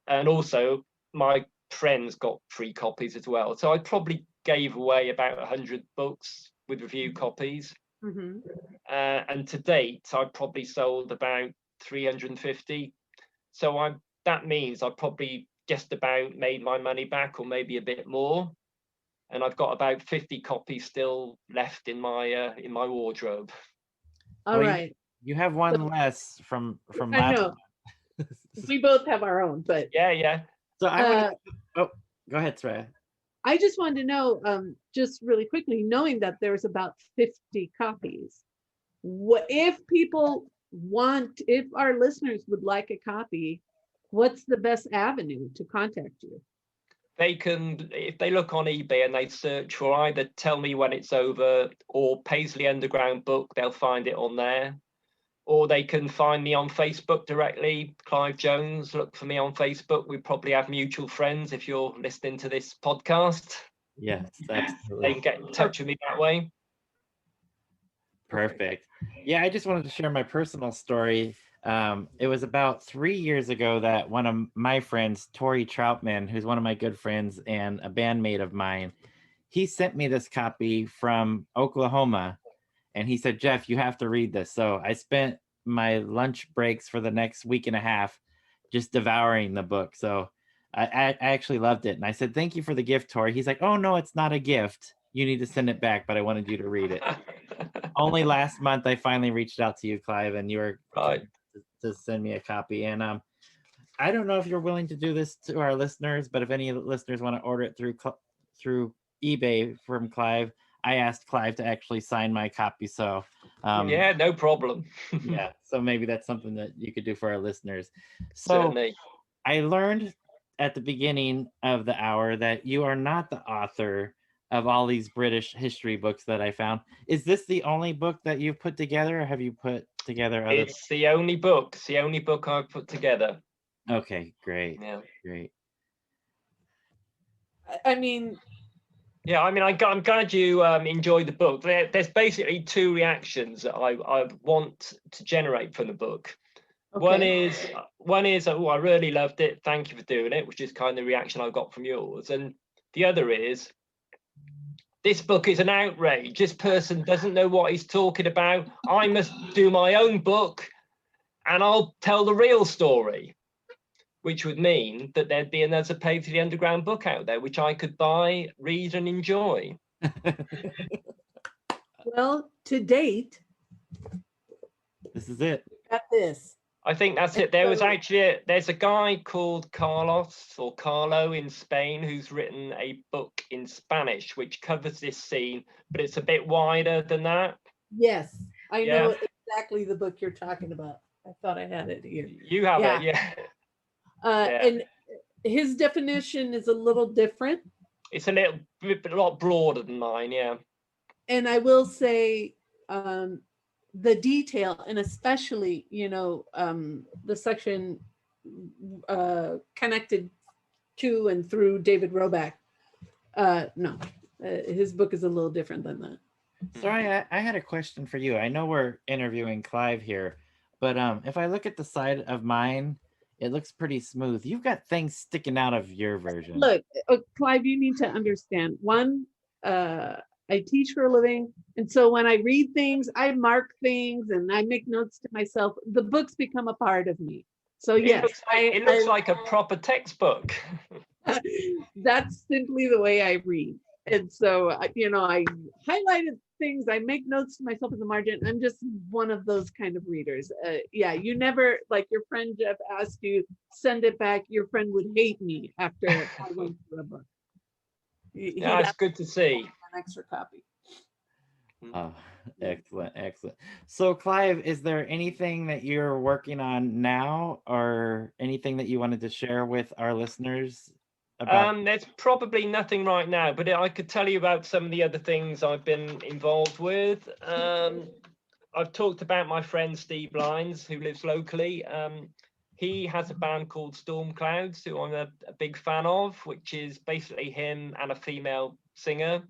and also my friends got free copies as well. So I probably gave away about 100 books with review copies. Mhm. And to date, I've probably sold about 350. So that means I probably just about made my money back, or maybe a bit more. And I've got about 50 copies still left in my wardrobe. All Well, right. you have one less from I last know. time. We both have our own, but Yeah. So I uh, want to. Oh, go ahead, Soraya. I just wanted to know, just really quickly, knowing that there's about 50 copies, what if people if our listeners would like a copy, what's the best avenue to contact you? They can, if they look on eBay and they search for either Tell Me When It's Over or Paisley Underground book, they'll find it on there. Or they can find me on Facebook directly, Clive Jones. Look for me on Facebook. We probably have mutual friends if you're listening to this podcast. Yes, They absolutely. can get in touch with me that way. Perfect. Yeah, I just wanted to share my personal story. It was about 3 years ago that one of my friends, Tori Troutman, who's one of my good friends and a bandmate of mine, he sent me this copy from Oklahoma, and he said, Jeff, you have to read this. So I spent my lunch breaks for the next week and a half just devouring the book. So I actually loved it. And I said, thank you for the gift, Tori. He's like, oh, no, it's not a gift. You need to send it back, but I wanted you to read it. Only last month I finally reached out to you, Clive, and you were Right. to send me a copy. And I don't know if you're willing to do this to our listeners, but if any listeners want to order it through eBay from Clive, I asked Clive to actually sign my copy. So Yeah, no problem. yeah, so maybe that's something that you could do for our listeners. So Certainly. I learned at the beginning of the hour that you are not the author of all these British history books that I found. Is this the only book that you've put together, or have you put together other? It's the only book. It's the only book I've put together. Okay, great. Yeah. Great. I mean, Yeah, I mean, I'm glad you enjoyed the book. There's basically two reactions that I want to generate from the book. okay. One is, oh, I really loved it. Thank you for doing it, which is kind of the reaction I got from yours. And the other is, this book is an outrage. This person doesn't know what he's talking about. I must do my own book, and I'll tell the real story, which would mean that there'd be another Paisley Underground book out there, which I could buy, read, and enjoy. Well, to date, This is it. got this. I think that's it. There's a guy called Carlos or Carlo in Spain who's written a book in Spanish which covers this scene, but it's a bit wider than that. Yes, I Yeah. know exactly the book you're talking about. I thought I had it here. You have Yeah. it, yeah. And his definition is a little different. It's a lot broader than mine, yeah. And I will say, the detail, and especially, the section connected to and through David Roback. No, his book is a little different than that. Sorry, I had a question for you. I know we're interviewing Clive here, but if I look at the side of mine, it looks pretty smooth. You've got things sticking out of your version. Look, Clive, you need to understand. One, I teach for a living, and so when I read things, I mark things and I make notes to myself. The books become a part of me. So yes, it looks like a proper textbook. That's simply the way I read. And so, I highlighted things, I make notes to myself in the margin. I'm just one of those kind of readers. Yeah, you never, like your friend Jeff asked you, send it back. Your friend would hate me after I went through a book. Yeah, it's good to see. An extra copy. Oh, excellent, excellent. So, Clive, is there anything that you're working on now, or anything that you wanted to share with our listeners about? There's probably nothing right now, but I could tell you about some of the other things I've been involved with. I've talked about my friend Steve Lines, who lives locally. He has a band called Storm Clouds, who I'm a big fan of, which is basically him and a female singer.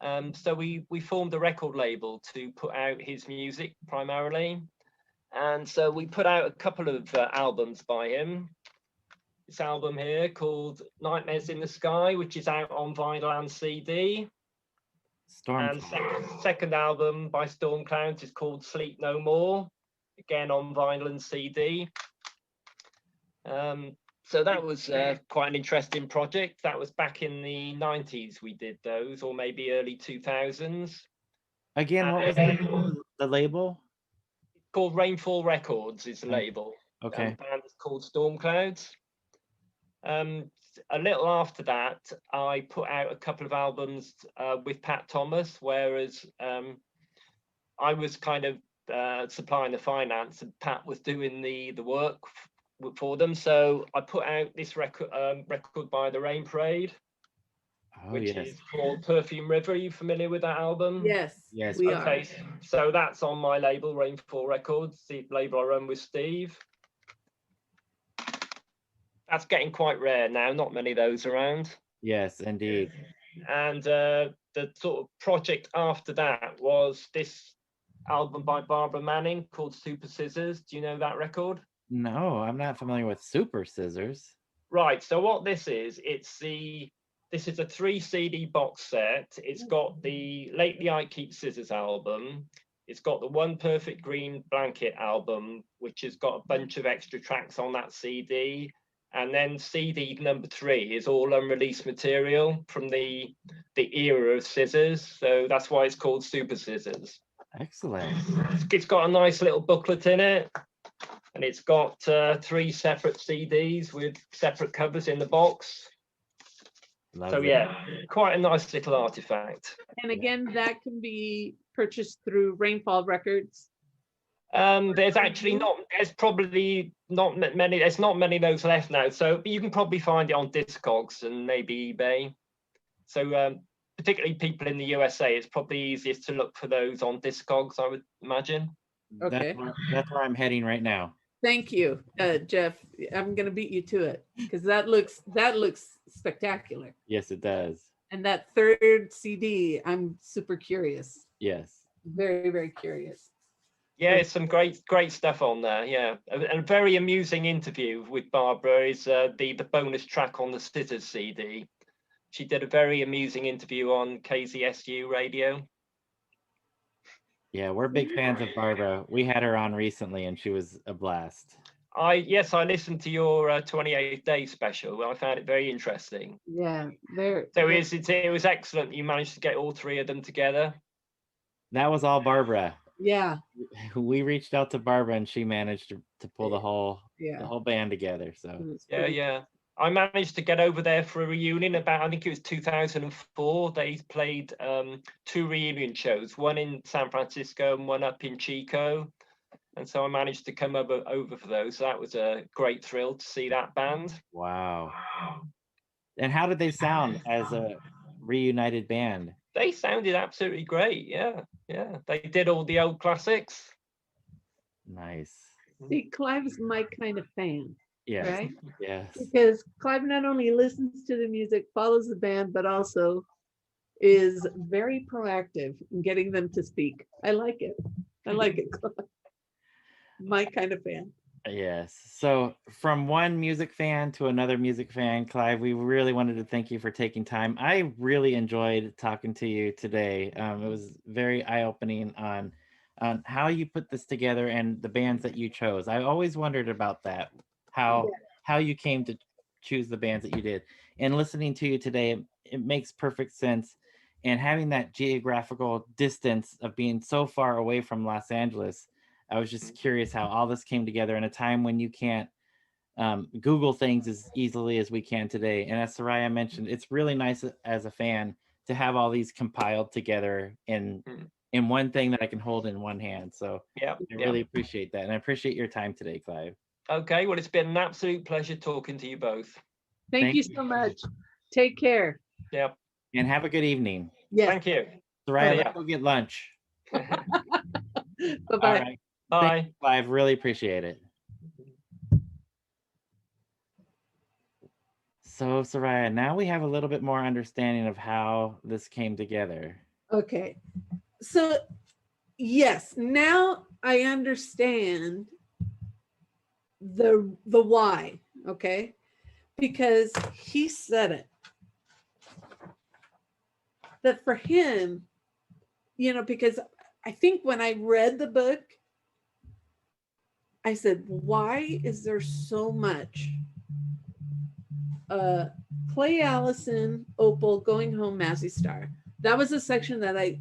So we formed a record label to put out his music primarily. And so we put out a couple of albums by him. This album here called Nightmares in the Sky, which is out on vinyl and CD. And second album by Storm Clouds is called Sleep No More, again on vinyl and CD. So that was quite an interesting project. That was back in the 90s we did those, or maybe early 2000s. Again, what was the label? It's called Rainfall Records is the label. Okay. And the band is called Storm Clouds. A little after that, I put out a couple of albums with Pat Thomas, whereas I was kind of supplying the finance and Pat was doing the work for them. So I put out this record by the Rain Parade, which is called Perfume River. Are you familiar with that album? Yes. Yes. We okay. are. So that's on my label, Rainfall Records, the label I run with Steve. That's getting quite rare now. Not many of those around. Yes, indeed. And the sort of project after that was this album by Barbara Manning called Super Scissors. Do you know that record? No, I'm not familiar with Super Scissors. Right. So what this is a 3 CD box set. It's got the Lately I Keep Scissors album. It's got the One Perfect Green Blanket album, which has got a bunch of extra tracks on that CD. And then CD number 3 is all unreleased material from the era of Scissors. So that's why it's called Super Scissors. Excellent. It's got a nice little booklet in it. And it's got 3 separate CDs with separate covers in the box. Love so that. yeah, quite a nice little artifact. And again, that can be purchased through Rainfall Records. There's probably not many. There's not many of those left now. So you can probably find it on Discogs and maybe eBay. So particularly people in the USA, it's probably easiest to look for those on Discogs, I would imagine. Okay. That's where I'm heading right now. Thank you, Jeff. I'm going to beat you to it because that looks spectacular. Yes, it does. And that third CD, I'm super curious. Yes. Very, very curious. Yeah, it's some great stuff on there. Yeah, a very amusing interview with Barbara is the bonus track on the Scissors CD. She did a very amusing interview on KZSU radio. Yeah, we're big fans of Barbara. We had her on recently, and she was a blast. I listened to your 28 Day special. I found it very interesting. Yeah, it was excellent. You managed to get all 3 of them together. That was all Barbara. Yeah. We reached out to Barbara, and she managed to pull the whole band together. So yeah. I managed to get over there for a reunion I think it was 2004. They played 2 reunion shows, one in San Francisco and one up in Chico. And so I managed to come over for those. So that was a great thrill to see that band. Wow. And how did they sound as a reunited band? They sounded absolutely great. Yeah. They did all the old classics. Nice. See, Clive's my kind of fan. Yes. Right? Yes. Because Clive not only listens to the music, follows the band, but also is very proactive in getting them to speak. I like it. Clive. My kind of fan. Yes. So from one music fan to another music fan, Clive, we really wanted to thank you for taking time. I really enjoyed talking to you today. It was very eye-opening on how you put this together and the bands that you chose. I always wondered about that, how you came to choose the bands that you did. And listening to you today, it makes perfect sense. And having that geographical distance of being so far away from Los Angeles, I was just curious how all this came together in a time when you can't Google things as easily as we can today. And as Soraya mentioned, it's really nice as a fan to have all these compiled together in one thing that I can hold in one hand. So I really appreciate that. And I appreciate your time today, Clive. Okay, well, it's been an absolute pleasure talking to you both. Thank you so much. Take care. Yeah. And have a good evening. Yes. Thank you. Soraya, let's go get lunch. Bye-bye. All right. Bye. Thank you, Clive. Really appreciate it. So, Soraya, now we have a little bit more understanding of how this came together. Okay. So yes, now I understand the why, okay? Because he said it. That for him, because I think when I read the book, I said, why is there so much Clay Allison, Opal, Going Home, Mazzy Star? That was a section that I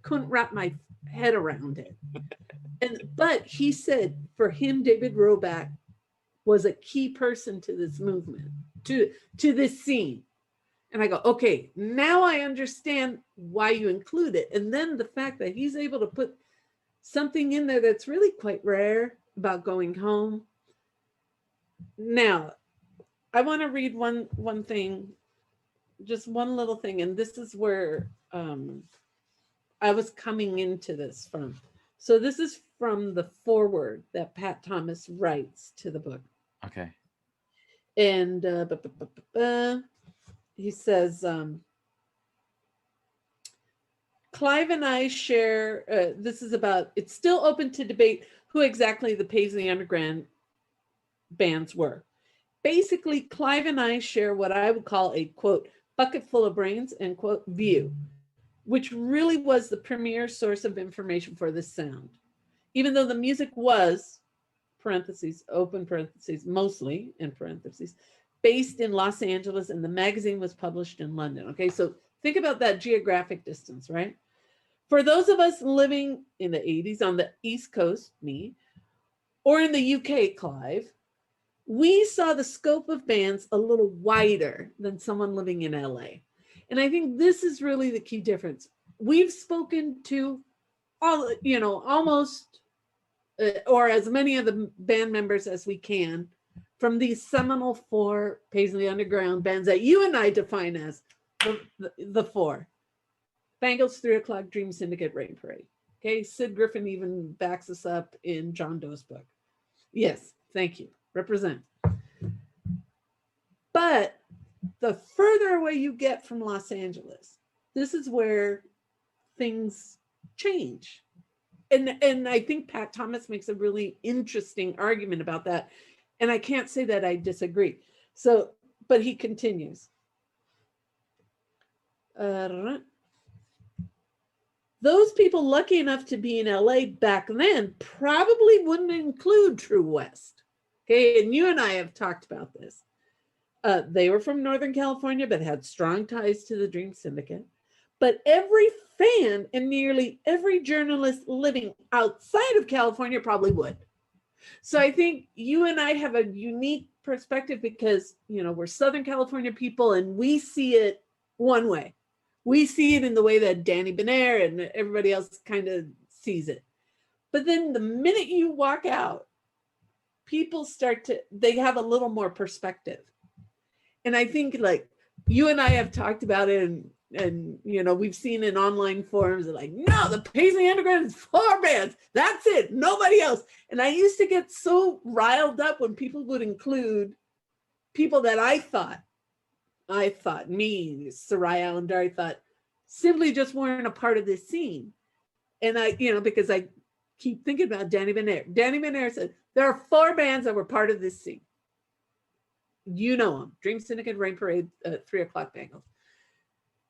couldn't wrap my head around it. But he said for him, David Roback was a key person to this movement, to this scene. And I go, okay, now I understand why you include it. And then the fact that he's able to put something in there that's really quite rare about going home. Now, I want to read one thing, just one little thing. And this is where I was coming into this from. So this is from the foreword that Pat Thomas writes to the book. Okay. And he says, Clive and I share, this is about, it's still open to debate who exactly the Paisley Underground bands were. Basically, Clive and I share what I would call a, quote, bucket full of brains, end quote, view, which really was the premier source of information for this sound. Even though the music was, parentheses, open parentheses, mostly, in parentheses, based in Los Angeles, and the magazine was published in London. Okay, so think about that geographic distance, right? For those of us living in the 80s on the East Coast, me, or in the UK, Clive, we saw the scope of bands a little wider than someone living in LA. And I think this is really the key difference. We've spoken to all, almost, or as many of the band members as we can from these seminal 4 Paisley Underground bands that you and I define as the 4. Bangles, 3 O'Clock, Dream Syndicate, Rain Parade. Okay, Sid Griffin even backs us up in John Doe's book. Yes, thank you. Represent. But the further away you get from Los Angeles, this is where things change. And I think Pat Thomas makes a really interesting argument about that. And I can't say that I disagree. So, but he continues. Those people lucky enough to be in LA back then probably wouldn't include True West. Okay, and you and I have talked about this. They were from Northern California, but had strong ties to the Dream Syndicate. But every fan and nearly every journalist living outside of California probably would. So I think you and I have a unique perspective because, we're Southern California people and we see it one way. We see it in the way that Danny Benaire and everybody else kind of sees it. But then the minute you walk out, people they have a little more perspective. And I think like you and I have talked about it and we've seen in online forums like, no, the Paisley Underground is 4 bands. That's it. Nobody else. And I used to get so riled up when people would include people that I thought, me, Soraya and I thought simply just weren't a part of this scene. And I, because I keep thinking about Danny Benaire. Danny Benaire said, there are 4 bands that were part of this scene. You know them, Dream Syndicate, Rain Parade, 3 O'Clock Bangles.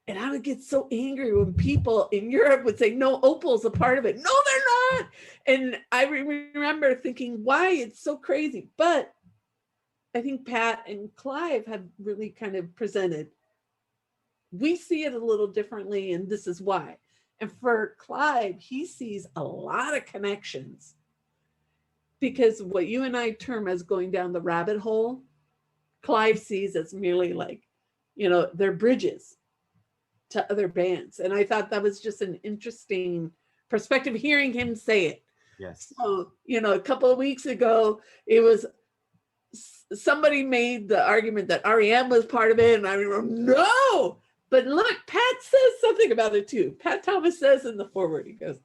And I would get so angry when people in Europe would say, no, Opal's a part of it. No, they're not. And I remember thinking, why? It's so crazy. But I think Pat and Clive have really kind of presented, we see it a little differently, and this is why. And for Clive, he sees a lot of connections because what you and I term as going down the rabbit hole, Clive sees as merely like, they're bridges to other bands. And I thought that was just an interesting perspective hearing him say it. Yes. So, a couple of weeks ago, it was somebody made the argument that REM was part of it. And I remember, no, but look, Pat says something about it too. Pat Thomas says in the foreword, he goes,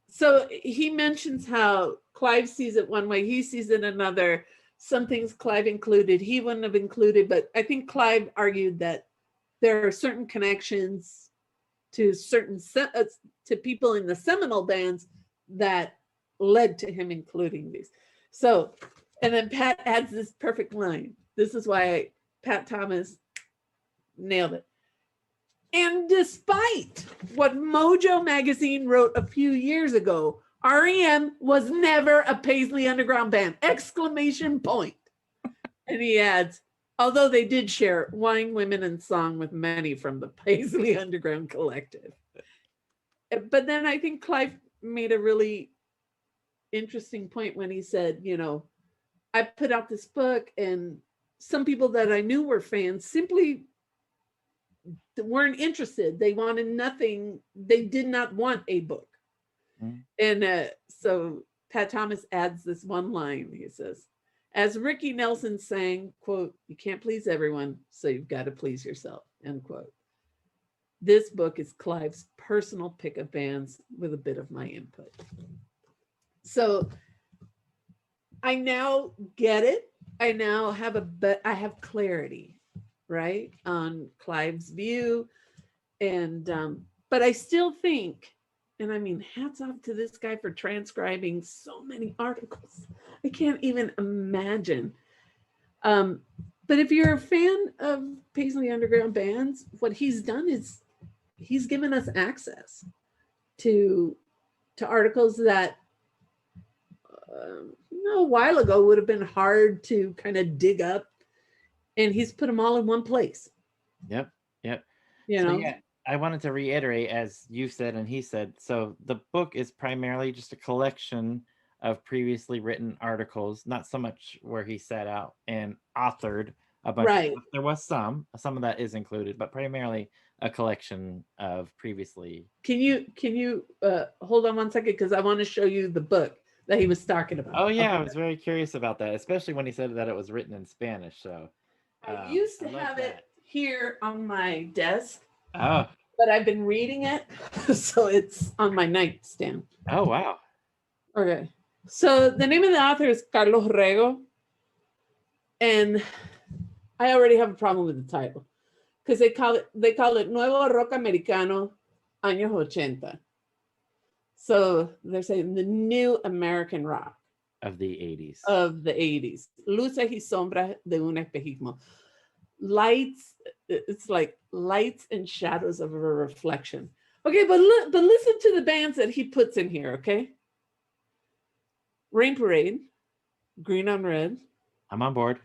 so he mentions how Clive sees it one way, he sees it another. Some things Clive included, he wouldn't have included, but I think Clive argued that there are certain connections to to people in the seminal bands that led to him including these. So, and then Pat adds this perfect line. This is why Pat Thomas nailed it. And despite what Mojo magazine wrote a few years ago, REM was never a Paisley Underground band! Exclamation point. And he adds, although they did share Wine, Women, and Song with many from the Paisley Underground collective. But then I think Clive made a really interesting point when he said, you know, I put out this book and some people that I knew were fans simply weren't interested. They wanted nothing. They did not want a book. Mm. And so Pat Thomas adds this one line. He says, as Ricky Nelson sang, quote, you can't please everyone, so you've got to please yourself, end quote. This book is Clive's personal pick of bands with a bit of my input. So I now get it. I now have I have clarity, right, on Clive's view. And, but I still think, and I mean, hats off to this guy for transcribing so many articles. I can't even imagine. But if you're a fan of Paisley Underground bands, what he's done is he's given us access to articles that a while ago would have been hard to kind of dig up, and he's put them all in one place. Yep. You know, yeah, I wanted to reiterate, as you said and he said, so the book is primarily just a collection of previously written articles, not so much where he set out and authored a bunch of stuff. There was some of that is included, but primarily a collection of previously. Can you hold on one second, because I want to show you the book that he was talking about. Oh yeah, I was very curious about that, especially when he said that it was written in Spanish. So I used to have it here on my desk. Oh. But I've been reading it, so it's on my nightstand. Oh wow. Okay. So the name of the author is Carlos Rego, and I already have a problem with the title because they call it Nuevo Rock Americano Años 80. So they're saying the new American rock of the 80s. Of the 80s. Luces y sombras de un espejismo. Lights, it's like lights and shadows of a reflection. Okay, but listen to the bands that he puts in here, okay? Rain Parade, Green on Red. I'm on board.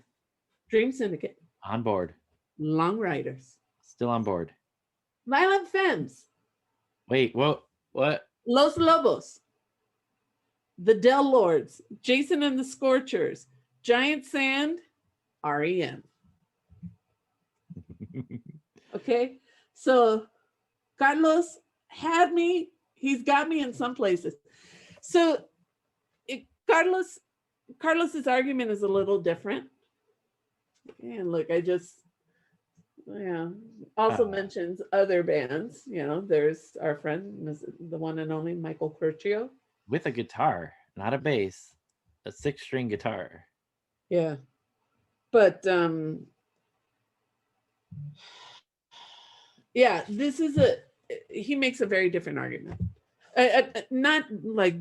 Dream Syndicate. On board. Long Riders. Still on board. Violent Femmes. Wait, what? Los Lobos. The Del Lords. Jason and the Scorchers. Giant Sand. REM. Okay, so Carlos had me. He's got me in some places. So Carlos's argument is a little different. And look, I just also mentions other bands. You know, there's our friend, the one and only Michael Curcio, with a guitar, not a bass, a 6-string guitar. Yeah, but yeah, this is he makes a very different argument. Not like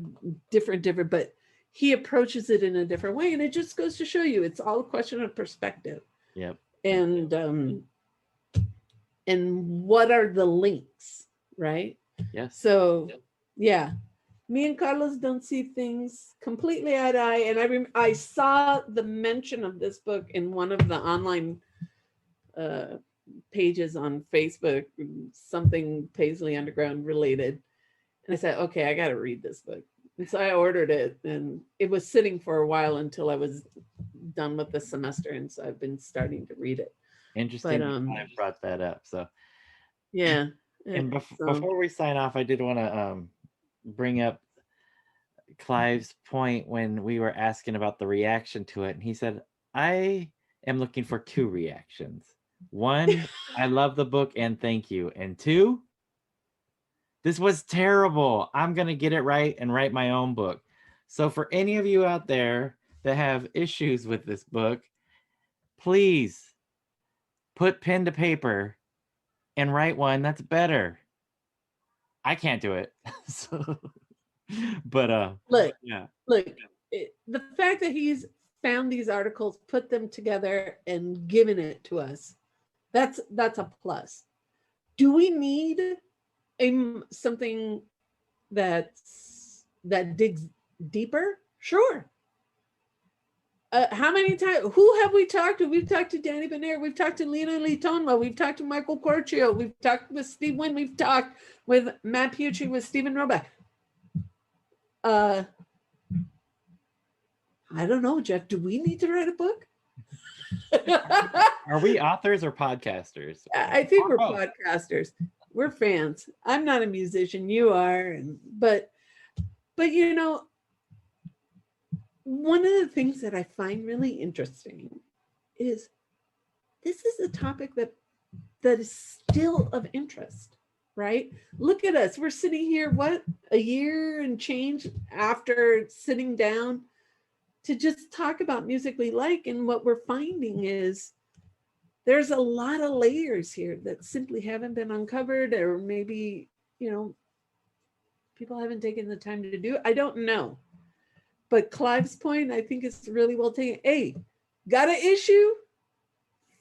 different, but he approaches it in a different way. And it just goes to show you, it's all a question of perspective. Yep. And what are the links, right? Yes. So, yeah, me and Carlos don't see things completely eye to eye. And I saw the mention of this book in one of the online pages on Facebook, something Paisley Underground related. And I said, okay, I got to read this book. And so I ordered it, and it was sitting for a while until I was done with the semester. And so I've been starting to read it. Interesting. I brought that up. So yeah. And before we sign off, I did want to bring up Clive's point when we were asking about the reaction to it. And he said, I am looking for 2 reactions. 1, I love the book and thank you. And 2, this was terrible. I'm going to get it right and write my own book. So for any of you out there that have issues with this book, please put pen to paper and write one that's better. I can't do it. So, but Look, yeah, look, the fact that he's found these articles, put them together, and given it to us, that's a plus. Do we need something that digs deeper? Sure. How many times? Who have we talked to? We've talked to Danny Benair. We've talked to Lena Lee Tonma. We've talked to Michael Corcio. We've talked with Steve Wynn. We've talked with Matt Pucci, with Stephen Roback. I don't know, Jeff. Do we need to write a book? are we authors or podcasters? I think we're both. podcasters. We're fans. I'm not a musician. You are, but you know, one of the things that I find really interesting is this is a topic that is still of interest, right? Look at us. We're sitting here, what, a year and change after sitting down to just talk about music we like. And what we're finding is there's a lot of layers here that simply haven't been uncovered, or maybe, you know, people haven't taken the time to do it. I don't know. But Clive's point, I think, is really well taken. Hey, got an issue?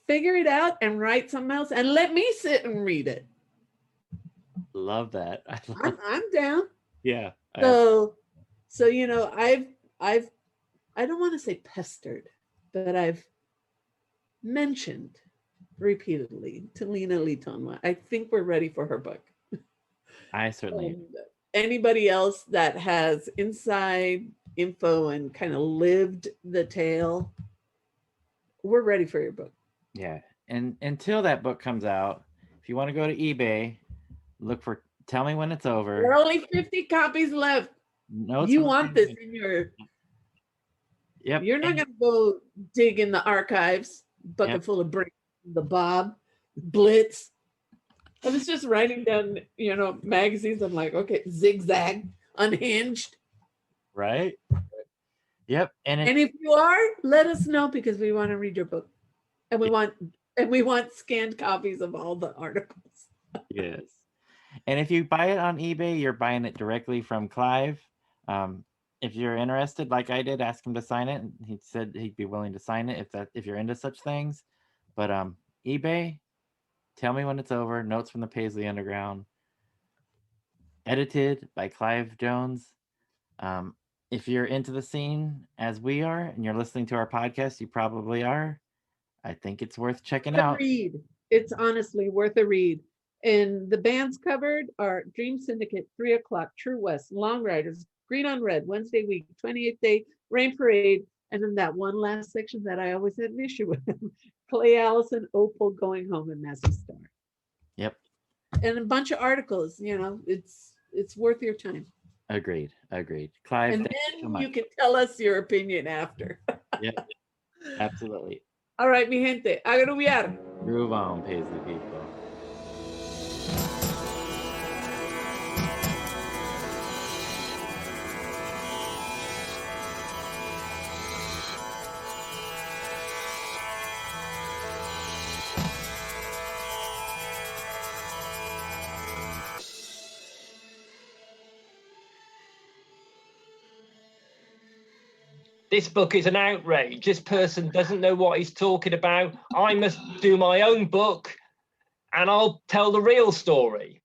Figure it out and write something else, and let me sit and read it. Love that. I'm down. Yeah. So you know, I don't want to say pestered, but I've mentioned repeatedly to Lena Lee Tonma, I think we're ready for her book. I certainly. Anybody else that has inside info and kind of lived the tale, we're ready for your book. Yeah. And until that book comes out, if you want to go to eBay, look for Tell Me When It's Over. There are only 50 copies left. Notes you want this in your... Yep. You're not going to go dig in the archives, bucket full of bricks, the Bob, Blitz. I was just writing down, you know, magazines. I'm like, okay, Zigzag, Unhinged. Right. Yep. And if you are, let us know, because we want to read your book. And we want scanned copies of all the articles. Yes. And if you buy it on eBay, you're buying it directly from Clive. If you're interested, like I did, ask him to sign it. He said he'd be willing to sign it if you're into such things. But eBay, Tell Me When It's Over, Notes from the Paisley Underground, edited by Clive Jones. If you're into the scene as we are, and you're listening to our podcast, you probably are. I think it's worth checking out. Read. It's honestly worth a read. And the bands covered are Dream Syndicate, 3 O'Clock, True West, Long Riders, Green on Red, Wednesday Week, 28th Day, Rain Parade, and then that one last section that I always had an issue with, Clay Allison, Opal, Going Home, and Massive Star. Yep. And a bunch of articles. You know, it's worth your time. Agreed. Clive, and then you can tell us your opinion after. Yep. Absolutely. All right, mi gente, a groovear. Groove on, Paisley people. This book is an outrage. This person doesn't know what he's talking about. I must do my own book, and I'll tell the real story.